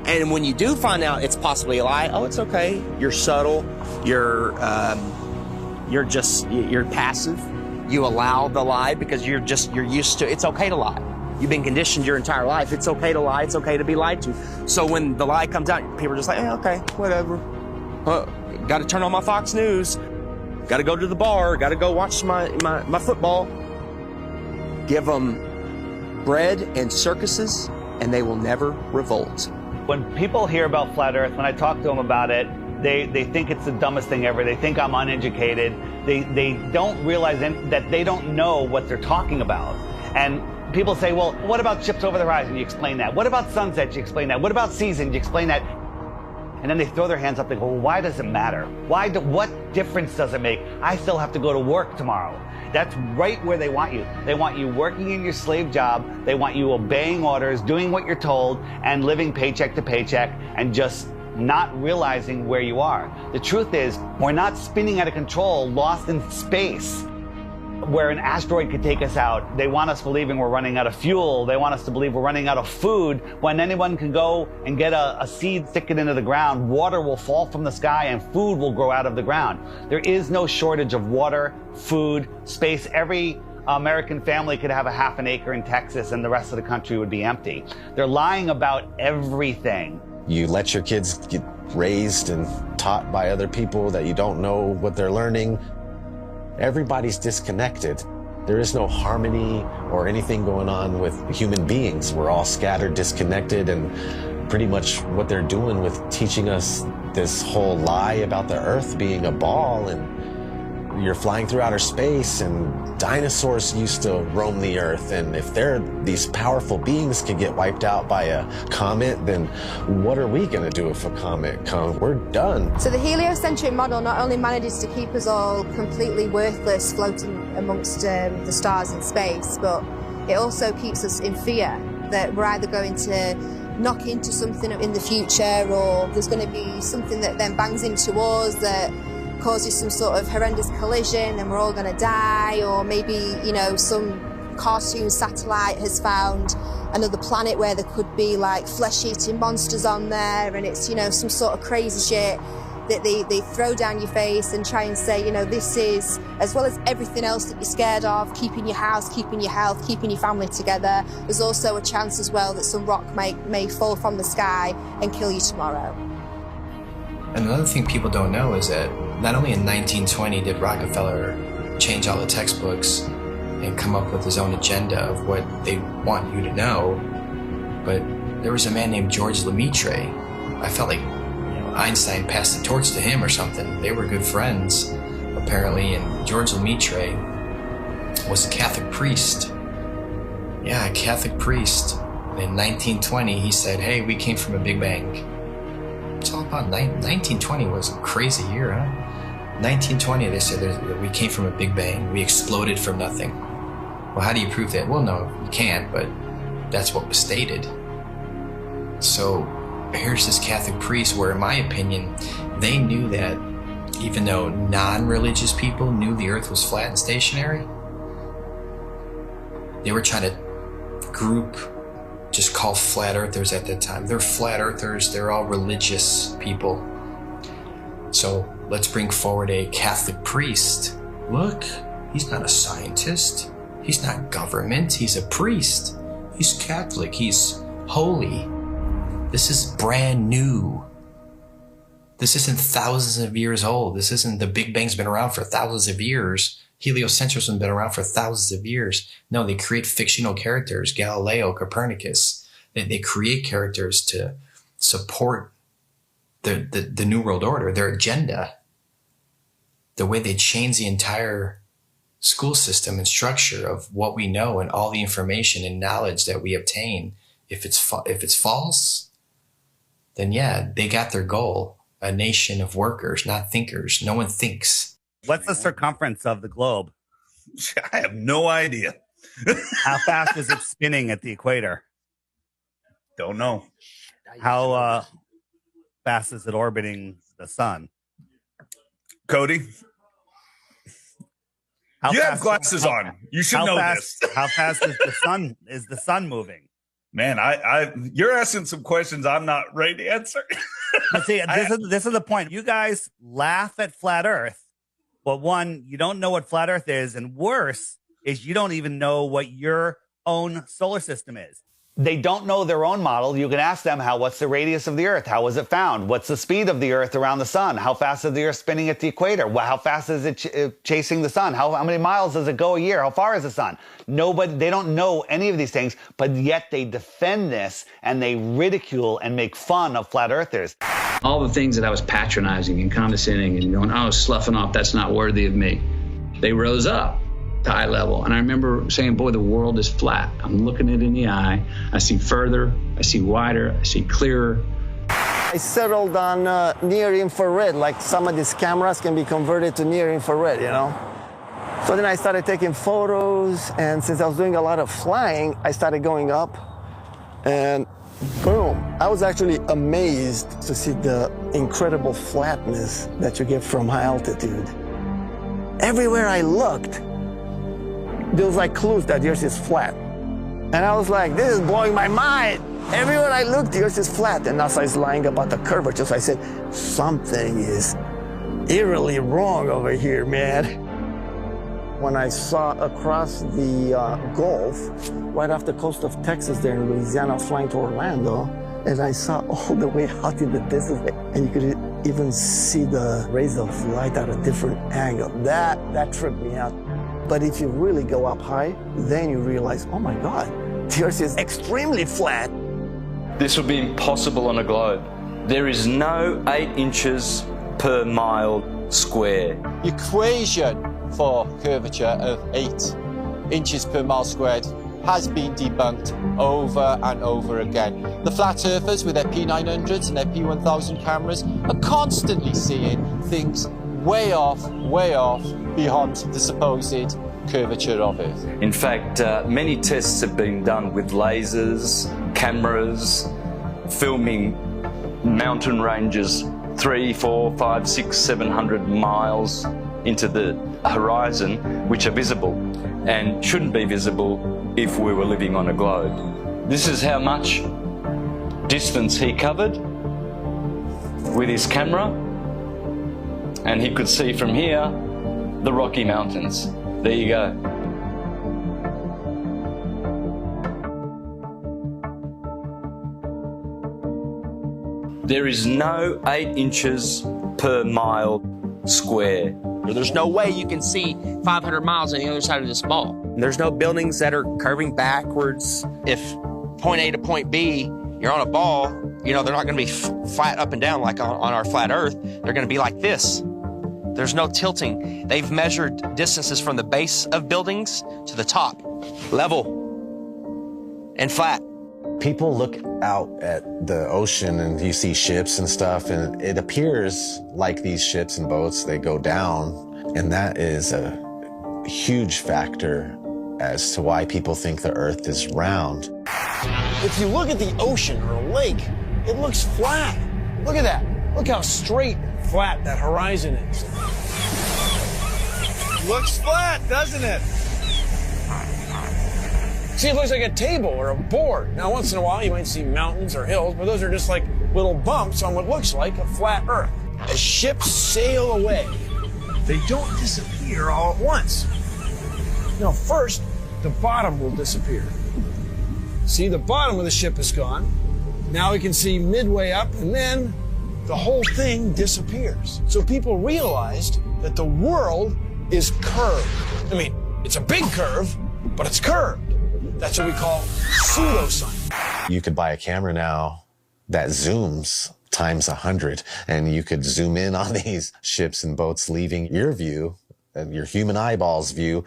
Speaker 12: And when you do find out it's possibly a lie, oh, it's okay. You're subtle. You're passive. You allow the lie because you're used to, it's okay to lie. You've been conditioned your entire life. It's okay to lie. It's okay to be lied to. So when the lie comes out, people are just like, okay, whatever. Got to turn on my Fox News. Got to go to the bar. Got to go watch my football. Give them bread and circuses and they will never revolt.
Speaker 14: When people hear about Flat Earth, when I talk to them about it, they think it's the dumbest thing ever. They think I'm uneducated. They don't realize that they don't know what they're talking about. And people say, well, what about ships over the horizon? You explain that. What about sunsets? You explain that. What about seasons? You explain that. And then they throw their hands up. They go, well, why does it matter? What difference does it make? I still have to go to work tomorrow. That's right where they want you. They want you working in your slave job. They want you obeying orders, doing what you're told, and living paycheck to paycheck, and just not realizing where you are. The truth is, we're not spinning out of control, lost in space, where an asteroid could take us out. They want us believing we're running out of fuel. They want us to believe we're running out of food, when anyone can go and get a seed, stick it into the ground, water will fall from the sky, and food will grow out of the ground. There is no shortage of water, food, space. Every American family could have a half an acre in Texas and the rest of the country would be empty. They're lying about everything.
Speaker 11: You let your kids get raised and taught by other people that you don't know what they're learning. Everybody's disconnected. There is no harmony or anything going on with human beings. We're all scattered, disconnected, and pretty much what they're doing with teaching us this whole lie about the Earth being a ball, and you're flying through outer space, and dinosaurs used to roam the Earth, and if these powerful beings can get wiped out by a comet, then what are we gonna do if a comet comes? We're done.
Speaker 1: So the heliocentric model not only manages to keep us all completely worthless floating amongst the stars in space, but it also keeps us in fear that we're either going to knock into something in the future, or there's going to be something that then bangs into us that causes some sort of horrendous collision and we're all going to die, or maybe, you know, some cartoon satellite has found another planet where there could be like flesh-eating monsters on there, and it's, you know, some sort of crazy shit that they throw down your face and try and say, you know, this is, as well as everything else that you're scared of, keeping your house, keeping your health, keeping your family together, there's also a chance as well that some rock may fall from the sky and kill you tomorrow.
Speaker 16: Another thing people don't know is that not only in 1920 did Rockefeller change all the textbooks and come up with his own agenda of what they want you to know, but there was a man named George Lemaitre. I felt like, you know, Einstein passed the torch to him or something. They were good friends, apparently, and George Lemaitre was a Catholic priest. Yeah, a Catholic priest. And in 1920, he said, hey, we came from a Big Bang. It's all about 1920 was a crazy year, huh? 1920, they said we came from a Big Bang. We exploded from nothing. Well, how do you prove that? Well, no, you can't, but that's what was stated. So here's this Catholic priest where, in my opinion, they knew that even though non-religious people knew the earth was flat and stationary, they were trying to group, just call flat earthers at that time. They're flat earthers, they're all religious people. So let's bring forward a Catholic priest. Look, he's not a scientist. He's not government, he's a priest. He's Catholic, he's holy. This is brand new. This isn't thousands of years old. This isn't the Big Bang's been around for thousands of years. Heliocentrism has been around for thousands of years. No, they create fictional characters, Galileo, Copernicus. They create characters to support the New World Order, their agenda. The way they change the entire school system and structure of what we know and all the information and knowledge that we obtain. If it's false, then yeah, they got their goal. A nation of workers, not thinkers. No one thinks.
Speaker 14: What's the circumference of the globe?
Speaker 10: I have no idea.
Speaker 14: How fast is it spinning at the equator?
Speaker 10: Don't know.
Speaker 14: How fast is it orbiting the sun?
Speaker 10: Cody? You have glasses on. You should know this.
Speaker 14: How fast is the sun moving?
Speaker 10: Man, you're asking some questions I'm not ready to answer.
Speaker 14: But see, this is the point. You guys laugh at flat Earth, but one, you don't know what flat Earth is, and worse is you don't even know what your own solar system is. They don't know their own model. You can ask them, what's the radius of the Earth? How was it found? What's the speed of the Earth around the sun? How fast is the Earth spinning at the equator? How fast is it chasing the sun? How many miles does it go a year? How far is the sun? They don't know any of these things, but yet they defend this and they ridicule and make fun of flat earthers.
Speaker 15: All the things that I was patronizing and condescending and going, oh, sloughing off, that's not worthy of me. They rose up to eye level. And I remember saying, boy, the world is flat. I'm looking it in the eye. I see further, I see wider, I see clearer.
Speaker 23: I settled on near infrared, like some of these cameras can be converted to near infrared, you know? So then I started taking photos, and since I was doing a lot of flying, I started going up, and boom. I was actually amazed to see the incredible flatness that you get from high altitude. Everywhere I looked, there was like clues that the Earth is flat. And I was like, this is blowing my mind. Everywhere I looked, the Earth is flat. And NASA is lying about the curvature. So I said, something is eerily wrong over here, man. When I saw across the Gulf, right off the coast of Texas there in Louisiana, I was flying to Orlando, and I saw all the way out in the distance, and you could even see the rays of light at a different angle. That tripped me out. But if you really go up high, then you realize, oh my God, the Earth is extremely flat.
Speaker 13: This would be impossible on a globe. There is no 8 inches per mile square.
Speaker 4: Equation for curvature of 8 inches per mile squared has been debunked over and over again. The flat earthers with their P900s and their P1000 cameras are constantly seeing things way off beyond the supposed curvature of Earth.
Speaker 13: In fact, many tests have been done with lasers, cameras, filming mountain ranges 300, 400, 500, 600, 700 miles into the horizon, which are visible and shouldn't be visible if we were living on a globe. This is how much distance he covered with his camera, and he could see from here the Rocky Mountains. There you go. There is no 8 inches per mile square.
Speaker 12: There's no way you can see 500 miles on the other side of this ball. There's no buildings that are curving backwards. If point A to point B, you're on a ball, you know, they're not going to be flat up and down like on our flat Earth. They're going to be like this. There's no tilting. They've measured distances from the base of buildings to the top, level and flat.
Speaker 11: People look out at the ocean and you see ships and stuff, and it appears like these ships and boats, they go down, and that is a huge factor as to why people think the Earth is round.
Speaker 6: If you look at the ocean or a lake, it looks flat. Look at that. Look how straight and flat that horizon is.
Speaker 10: Looks flat, doesn't it?
Speaker 6: See, it looks like a table or a board. Now, once in a while, you might see mountains or hills, but those are just like little bumps on what looks like a flat Earth. As ships sail away, they don't disappear all at once. No, first, the bottom will disappear. See, the bottom of the ship is gone. Now we can see midway up, and then the whole thing disappears. So people realized that the world is curved. I mean, it's a big curve, but it's curved. That's what we call pseudoscience.
Speaker 11: You could buy a camera now that zooms times 100, and you could zoom in on these ships and boats leaving your view, your human eyeballs view,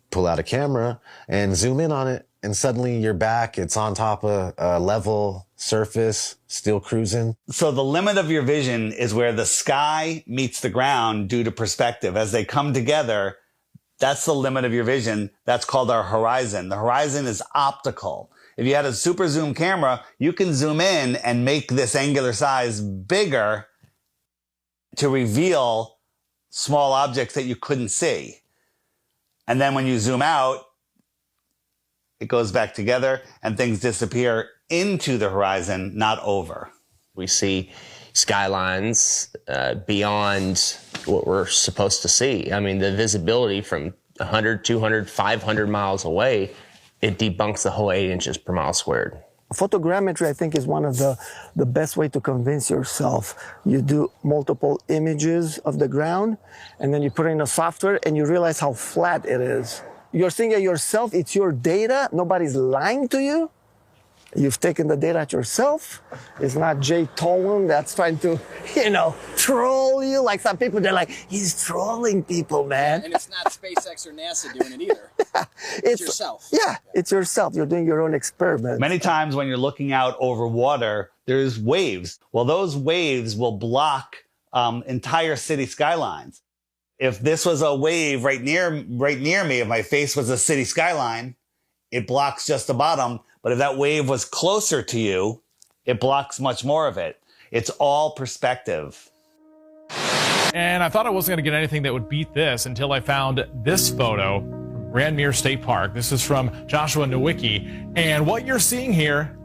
Speaker 11: pull out a camera and zoom in on it, and suddenly you're back. It's on top of a level surface, still cruising.
Speaker 14: So the limit of your vision is where the sky meets the ground due to perspective. As they come together, that's the limit of your vision. That's called our horizon. The horizon is optical. If you had a super zoom camera, you can zoom in and make this angular size bigger to reveal small objects that you couldn't see. And then when you zoom out, it goes back together and things disappear into the horizon, not over.
Speaker 12: We see skylines beyond what we're supposed to see. I mean, the visibility from 100, 200, 500 miles away, it debunks the whole 8 inches per mile squared.
Speaker 23: Photogrammetry, I think, is one of the best way to convince yourself. You do multiple images of the ground, and then you put it in a software, and you realize how flat it is. You're seeing it yourself. It's your data. Nobody's lying to you. You've taken the data yourself. It's not Jay Tolan that's trying to, troll you. Like some people, they're like, he's trolling people, man.
Speaker 7: And it's not SpaceX or NASA doing it either. It's yourself.
Speaker 23: Yeah, it's yourself. You're doing your own experiment.
Speaker 14: Many times when you're looking out over water, there's waves. Well, those waves will block entire city skylines. If this was a wave right near me, if my face was a city skyline, it blocks just the bottom, But if that wave was closer to you, it blocks much more of it. It's all perspective.
Speaker 9: And I thought I wasn't going to get anything that would beat this until I found this photo from Grandmere State Park. This is from Joshua Nowicki. And what you're seeing here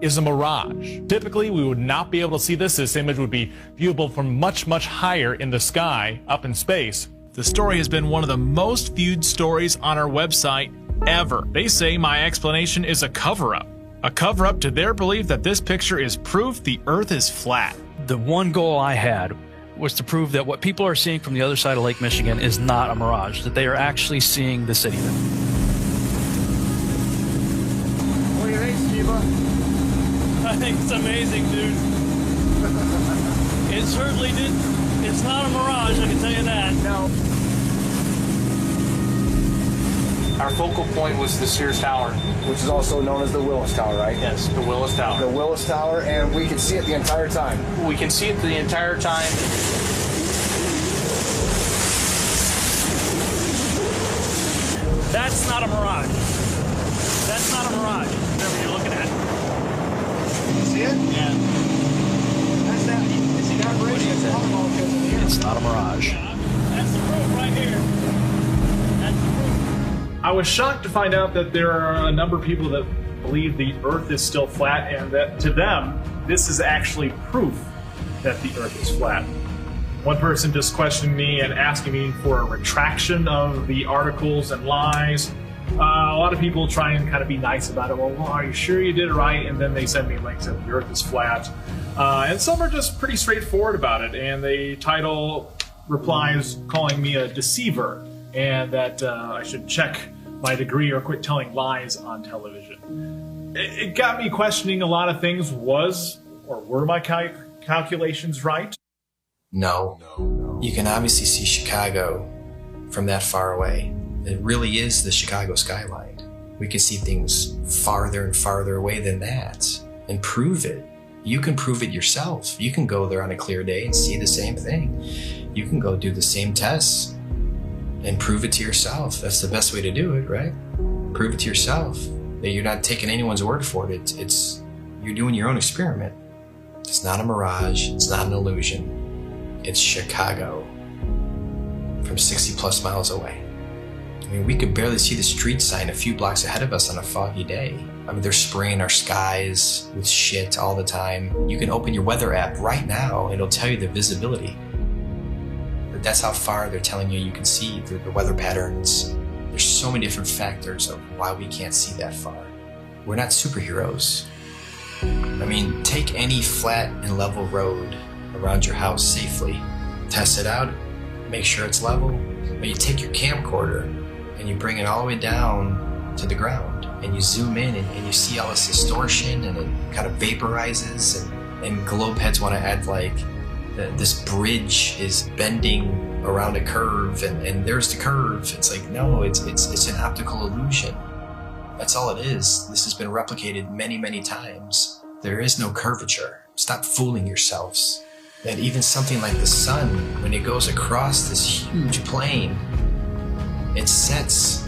Speaker 9: is a mirage. Typically, we would not be able to see this. This image would be viewable from much, much higher in the sky, up in space. The story has been one of the most viewed stories on our website ever. They say my explanation is a cover-up. A cover-up to their belief that this picture is proof the Earth is flat.
Speaker 25: The one goal I had was to prove that what people are seeing from the other side of Lake Michigan is not a mirage, that they are actually seeing the city.
Speaker 17: What do you think, Skiba?
Speaker 25: I think it's amazing, dude. It certainly did. It's not a mirage, I can tell you that.
Speaker 17: No.
Speaker 25: Our focal point was the Sears Tower.
Speaker 17: Which is also known as the Willis Tower, right?
Speaker 25: Yes, the Willis Tower.
Speaker 17: The Willis Tower, and we can see it the entire time.
Speaker 25: We can see it the entire time. That's not a mirage. That's not a mirage, whatever you're looking at.
Speaker 17: You see it?
Speaker 25: Yeah.
Speaker 17: That's that. You see that bridge?
Speaker 25: It's not a mirage. That's the proof right here. That's the proof.
Speaker 9: I was shocked to find out that there are a number of people that believe the Earth is still flat, and that to them, this is actually proof that the Earth is flat. One person just questioned me and asking me for a retraction of the articles and lies. A lot of people try and kind of be nice about it. Well, are you sure you did it right? And then they send me links that the Earth is flat. And some are just pretty straightforward about it, and they title replies calling me a deceiver, and that I should check my degree or quit telling lies on television. It got me questioning a lot of things. Were my calculations right?
Speaker 16: No. You can obviously see Chicago from that far away. It really is the Chicago skyline. We can see things farther and farther away than that and prove it. You can prove it yourself. You can go there on a clear day and see the same thing. You can go do the same tests and prove it to yourself. That's the best way to do it, right? Prove it to yourself. That you're not taking anyone's word for it. It's you're doing your own experiment. It's not a mirage. It's not an illusion. It's Chicago from 60 plus miles away. I mean, we could barely see the street sign a few blocks ahead of us on a foggy day. I mean, they're spraying our skies with shit all the time. You can open your weather app right now, and it'll tell you the visibility. But that's how far they're telling you can see through the weather patterns. There's so many different factors of why we can't see that far. We're not superheroes. I mean, take any flat and level road around your house safely. Test it out, make sure it's level. But you take your camcorder and you bring it all the way down to the ground, and you zoom in and you see all this distortion, and it kind of vaporizes, and globe heads want to add like this bridge is bending around a curve, and there's the curve. It's like, no, it's an optical illusion. That's all it is. This has been replicated many, many times. There is no curvature. Stop fooling yourselves. That even something like the sun, when it goes across this huge plane, it sets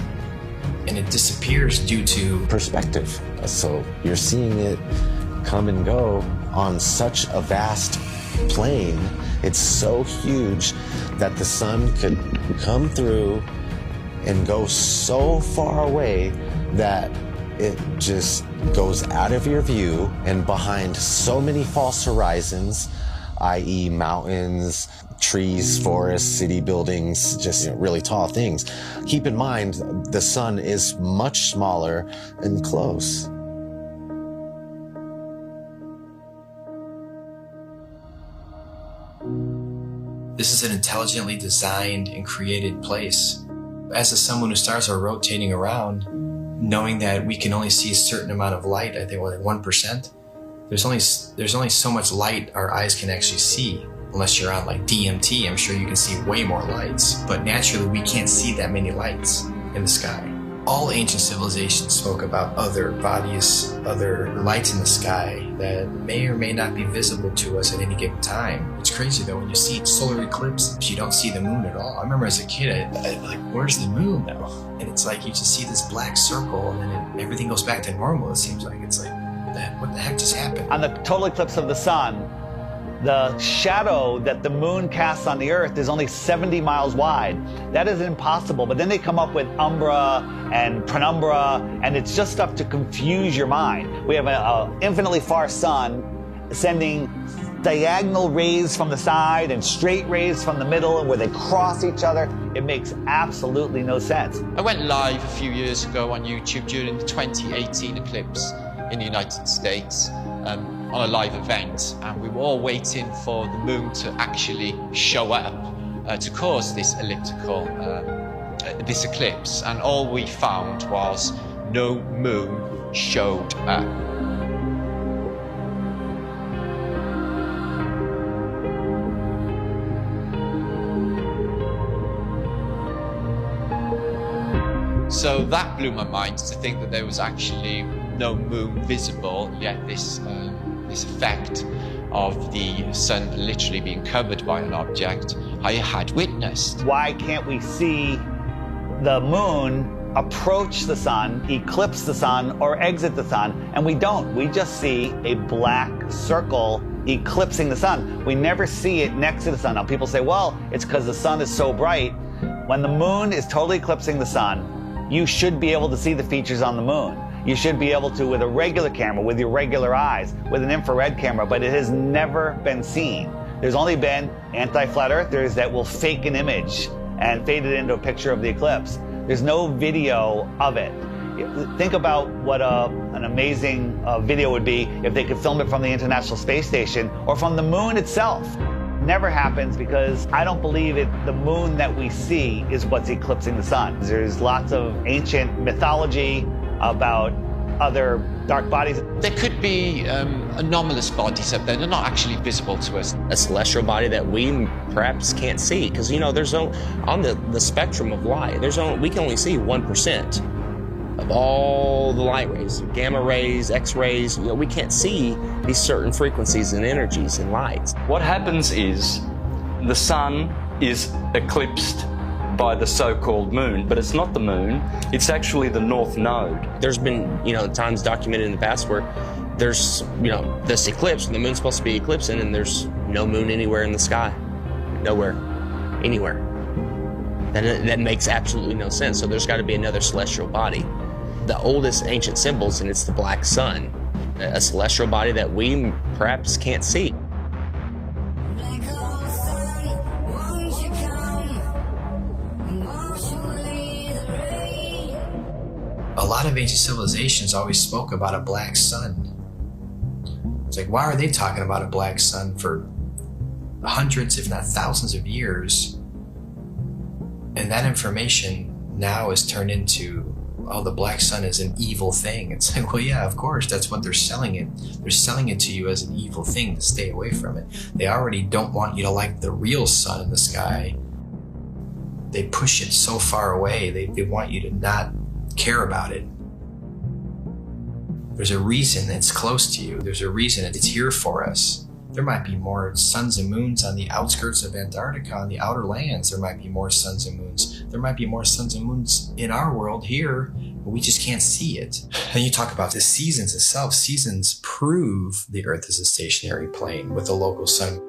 Speaker 16: and it disappears due to
Speaker 11: perspective. So you're seeing it come and go on such a vast plane. It's so huge that the sun could come through and go so far away that it just goes out of your view and behind so many false horizons, i.e. mountains, trees, forests, city buildings, just really tall things. Keep in mind, the sun is much smaller and close.
Speaker 16: This is an intelligently designed and created place. As the sun, moon, and stars are rotating around, knowing that we can only see a certain amount of light, I think like 1%, there's only so much light our eyes can actually see. Unless you're on like DMT, I'm sure you can see way more lights. But naturally, we can't see that many lights in the sky. All ancient civilizations spoke about other bodies, other lights in the sky that may or may not be visible to us at any given time. It's crazy though, when you see solar eclipse, you don't see the moon at all. I remember as a kid, I'd like, where's the moon now? And it's like you just see this black circle and then everything goes back to normal, it seems like. It's like, what the heck just happened?
Speaker 14: On the total eclipse of the sun, the shadow that the moon casts on the earth is only 70 miles wide. That is impossible, but then they come up with umbra and penumbra, and it's just stuff to confuse your mind. We have an infinitely far sun sending diagonal rays from the side and straight rays from the middle where they cross each other. It makes absolutely no sense.
Speaker 4: I went live a few years ago on YouTube during the 2018 eclipse in the United States. On a live event, and we were all waiting for the moon to actually show up to cause this elliptical, this eclipse, and all we found was no moon showed up. So that blew my mind, to think that there was actually no moon visible, yet this effect of the sun literally being covered by an object I had witnessed.
Speaker 14: Why can't we see the moon approach the sun, eclipse the sun, or exit the sun? And we don't. We just see a black circle eclipsing the sun. We never see it next to the sun. Now people say, well, it's because the sun is so bright. When the moon is totally eclipsing the sun, you should be able to see the features on the moon. You should be able to with a regular camera, with your regular eyes, with an infrared camera, but it has never been seen. There's only been anti-flat earthers that will fake an image and fade it into a picture of the eclipse. There's no video of it. Think about what an amazing video would be if they could film it from the International Space Station or from the moon itself. Never happens because I don't believe the moon that we see is what's eclipsing the sun. There's lots of ancient mythology about other dark bodies.
Speaker 4: There could be anomalous bodies up there. They're not actually visible to us.
Speaker 12: A celestial body that we perhaps can't see, because there's on the spectrum of light, we can only see 1% of all the light rays, gamma rays, X-rays. We can't see these certain frequencies and energies and lights.
Speaker 13: What happens is the sun is eclipsed by the so-called moon, but it's not the moon, it's actually the north node.
Speaker 12: There's been, times documented in the past where there's, this eclipse, and the moon's supposed to be eclipsing, and there's no moon anywhere in the sky. Nowhere. Anywhere. That makes absolutely no sense. So there's got to be another celestial body. The oldest ancient symbols, and it's the black sun, a celestial body that we perhaps can't see.
Speaker 16: A lot of ancient civilizations always spoke about a black sun. It's like, why are they talking about a black sun for hundreds, if not thousands of years? And that information now is turned into, oh, the black sun is an evil thing. It's like, well, yeah, of course, that's what they're selling it. They're selling it to you as an evil thing to stay away from it. They already don't want you to like the real sun in the sky. They push it so far away. They want you to not care about it. There's a reason it's close to you. There's a reason it's here for us. There might be more suns and moons on the outskirts of Antarctica, on the outer lands. There might be more suns and moons. There might be more suns and moons in our world here, but we just can't see it. And you talk about the seasons itself. Seasons prove the Earth is a stationary plane with a local sun.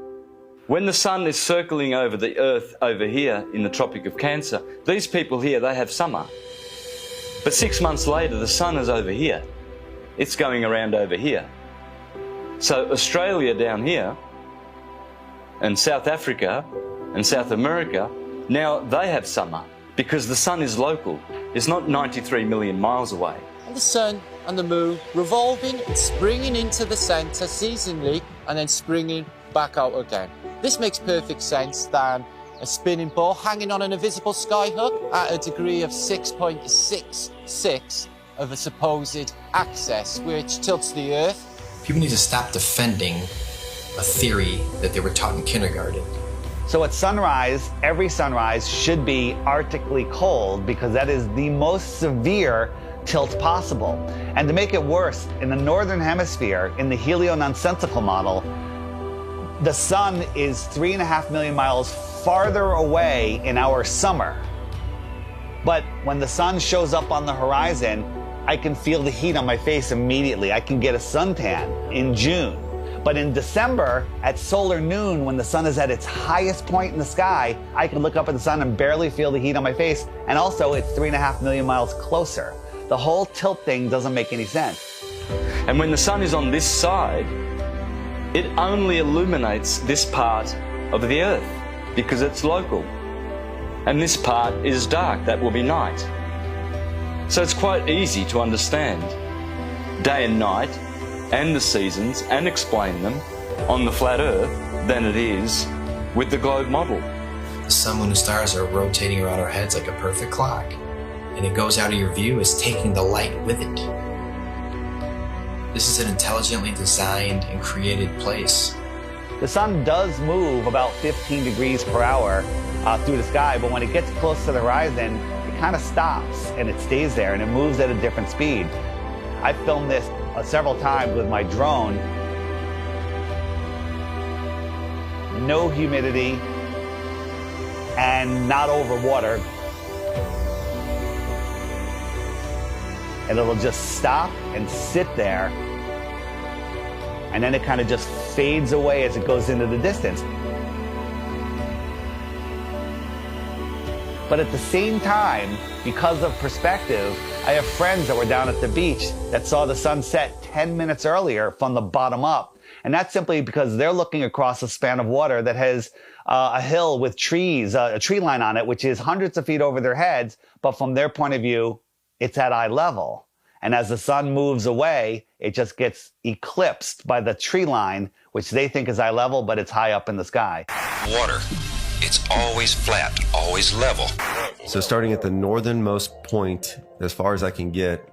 Speaker 13: When the sun is circling over the Earth over here in the Tropic of Cancer, these people here, they have summer. But 6 months later, the sun is over here. It's going around over here. So Australia down here, and South Africa, and South America, now they have summer because the sun is local. It's not 93 million miles away.
Speaker 4: And the sun and the moon revolving and springing into the centre seasonally and then springing back out again. This makes perfect sense than a spinning ball hanging on an invisible skyhook at a degree of 6.66 of a supposed axis, which tilts the Earth.
Speaker 16: People need to stop defending a theory that they were taught in kindergarten.
Speaker 14: So at sunrise, every sunrise should be arctically cold because that is the most severe tilt possible. And to make it worse, in the northern hemisphere, in the heliononsensical model, the sun is 3.5 million miles farther away in our summer. But when the sun shows up on the horizon, I can feel the heat on my face immediately. I can get a suntan in June. But in December, at solar noon, when the sun is at its highest point in the sky, I can look up at the sun and barely feel the heat on my face. And also, it's 3.5 million miles closer. The whole tilt thing doesn't make any sense.
Speaker 13: And when the sun is on this side, it only illuminates this part of the Earth because it's local. And this part is dark, that will be night. So it's quite easy to understand day and night and the seasons and explain them on the flat Earth than it is with the globe model.
Speaker 16: The sun, moon, and stars are rotating around our heads like a perfect clock, and it goes out of your view as taking the light with it. This is an intelligently designed and created place.
Speaker 14: The sun does move about 15 degrees per hour through the sky, but when it gets close to the horizon, it kind of stops and it stays there and it moves at a different speed. I filmed this several times with my drone. No humidity and not over water. And it'll just stop and sit there, and then it kind of just fades away as it goes into the distance. But at the same time, because of perspective, I have friends that were down at the beach that saw the sun set 10 minutes earlier from the bottom up. And that's simply because they're looking across a span of water that has a hill with trees, a tree line on it, which is hundreds of feet over their heads. But from their point of view, it's at eye level. And as the sun moves away, it just gets eclipsed by the tree line, which they think is eye level, but it's high up in the sky.
Speaker 8: Water. It's always flat, always level.
Speaker 18: So starting at the northernmost point, as far as I can get,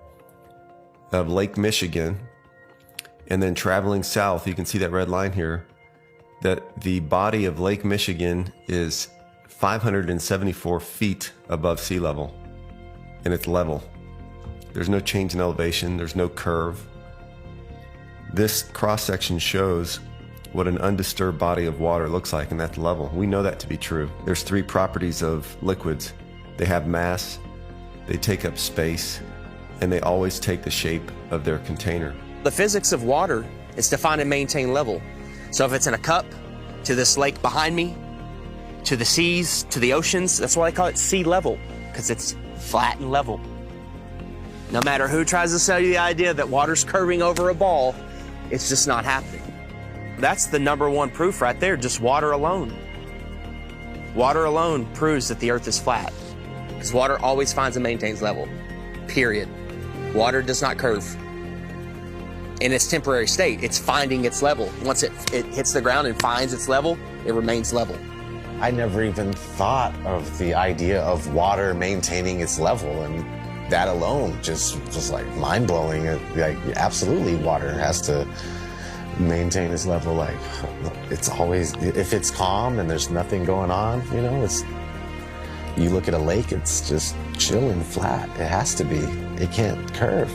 Speaker 18: of Lake Michigan, and then traveling south, you can see that red line here, that the body of Lake Michigan is 574 feet above sea level, and it's level. There's no change in elevation, there's no curve. This cross-section shows what an undisturbed body of water looks like, and that's level. We know that to be true. There's three properties of liquids. They have mass, they take up space, and they always take the shape of their container.
Speaker 12: The physics of water is to find and maintain level. So if it's in a cup, to this lake behind me, to the seas, to the oceans, that's why I call it sea level, because it's flat and level. No matter who tries to sell you the idea that water's curving over a ball, it's just not happening. That's the #1 proof right there, just water alone. Water alone proves that the Earth is flat, because water always finds and maintains level, period. Water does not curve. In its temporary state, it's finding its level. Once it hits the ground and finds its level, it remains level.
Speaker 11: I never even thought of the idea of water maintaining its level, and that alone just like mind-blowing. Like, absolutely, water has to maintain its level. Like, it's always, if it's calm and there's nothing going on, you know, you look at a lake, it's just chilling, flat. It has to be. It can't curve.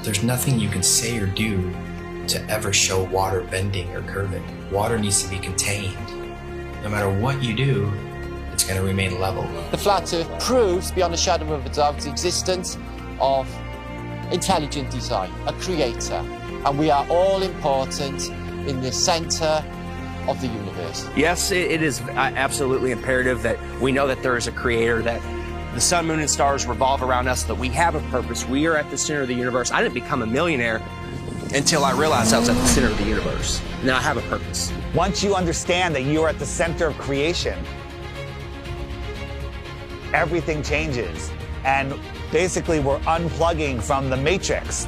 Speaker 16: There's nothing you can say or do to ever show water bending or curving. Water needs to be contained. No matter what you do, it's going to remain level.
Speaker 4: The flat Earth proves beyond a shadow of a doubt the existence of intelligent design, a creator, and we are all important in the center of the universe.
Speaker 12: Yes, it is absolutely imperative that we know that there is a creator, that the sun, moon, and stars revolve around us, that we have a purpose. We are at the center of the universe. I didn't become a millionaire until I realized I was at the center of the universe. Now I have a purpose.
Speaker 14: Once you understand that you are at the center of creation, everything changes. And basically, we're unplugging from the matrix.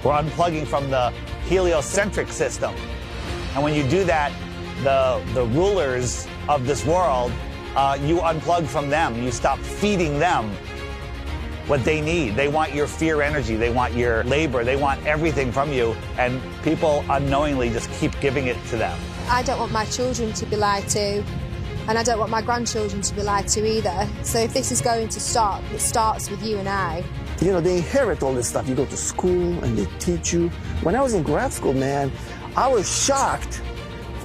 Speaker 14: We're unplugging from the heliocentric system. And when you do that, the rulers of this world, you unplug from them. You stop feeding them what they need. They want your fear energy. They want your labor. They want everything from you. And people unknowingly just keep giving it to them.
Speaker 1: I don't want my children to be lied to. And I don't want my grandchildren to be lied to either. So if this is going to stop, it starts with you and I.
Speaker 23: You know, they inherit all this stuff. You go to school and they teach you. When I was in grad school, man, I was shocked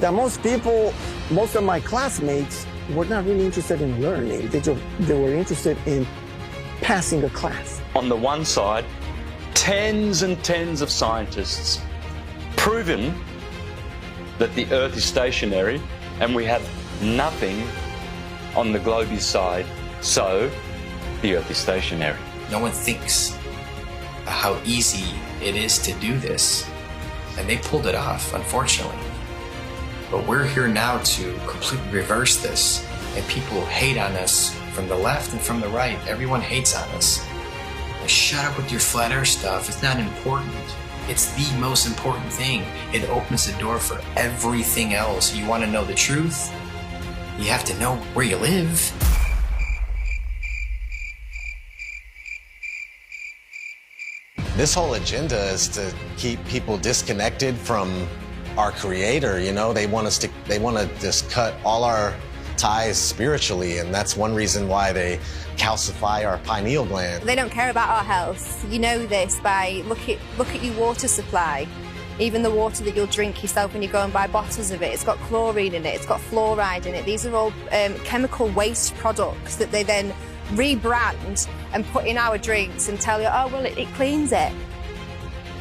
Speaker 23: that most of my classmates were not really interested in learning. They were interested in passing a class.
Speaker 13: On the one side, tens and tens of scientists proven that the Earth is stationary, and we have nothing on the globe side, so the Earth is stationary.
Speaker 16: No one thinks how easy it is to do this, and they pulled it off, unfortunately. But we're here now to completely reverse this, and people hate on us from the left and from the right. Everyone hates on us. Like, shut up with your flat earth stuff. It's not important. It's the most important thing. It opens the door for everything else. You want to know the truth? You have to know where you live.
Speaker 11: This whole agenda is to keep people disconnected from our creator. You know, they want to just cut all our ties spiritually, and that's one reason why they calcify our pineal gland.
Speaker 1: They don't care about our health. You know this by look at your water supply. Even the water that you'll drink yourself when you go and buy bottles of it, it's got chlorine in it, it's got fluoride in it. These are all chemical waste products that they then rebrand and put in our drinks and tell you, oh, well, it cleans it.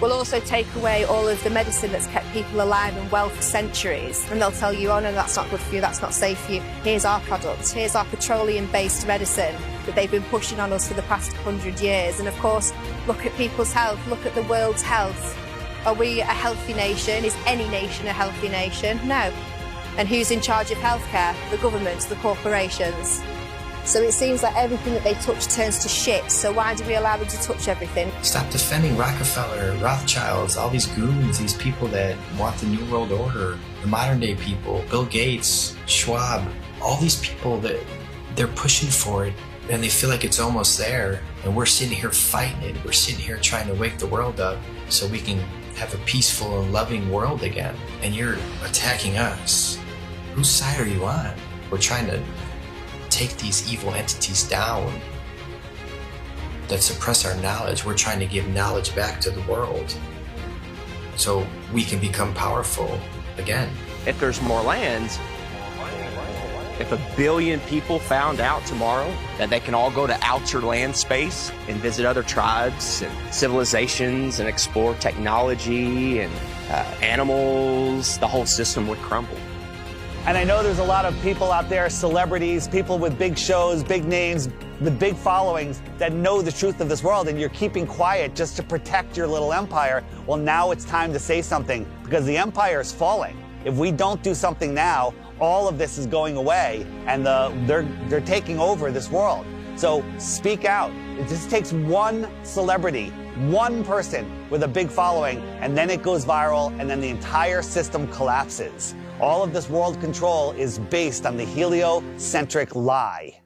Speaker 1: We'll also take away all of the medicine that's kept people alive and well for centuries. And they'll tell you, oh, no, that's not good for you, that's not safe for you. Here's our products, here's our petroleum-based medicine that they've been pushing on us for the past 100 years. And of course, look at people's health, look at the world's health. Are we a healthy nation? Is any nation a healthy nation? No. And who's in charge of healthcare? The governments, the corporations. So it seems like everything that they touch turns to shit, so why do we allow them to touch everything?
Speaker 16: Stop defending Rockefeller, Rothschilds, all these goons, these people that want the New World Order, the modern day people, Bill Gates, Schwab, all these people that they're pushing for it and they feel like it's almost there, and we're sitting here fighting it. We're sitting here trying to wake the world up so we can have a peaceful and loving world again. And you're attacking us. Whose side are you on? We're trying to take these evil entities down that suppress our knowledge. We're trying to give knowledge back to the world so we can become powerful again.
Speaker 12: If there's more land, if 1 billion people found out tomorrow that they can all go to outer land space and visit other tribes and civilizations and explore technology and animals, the whole system would crumble.
Speaker 14: And I know there's a lot of people out there, celebrities, people with big shows, big names, with big followings that know the truth of this world, and you're keeping quiet just to protect your little empire. Well, now it's time to say something because the empire is falling. If we don't do something now, all of this is going away, and they're taking over this world. So speak out. It just takes one celebrity, one person with a big following, and then it goes viral, and then the entire system collapses. All of this world control is based on the heliocentric lie.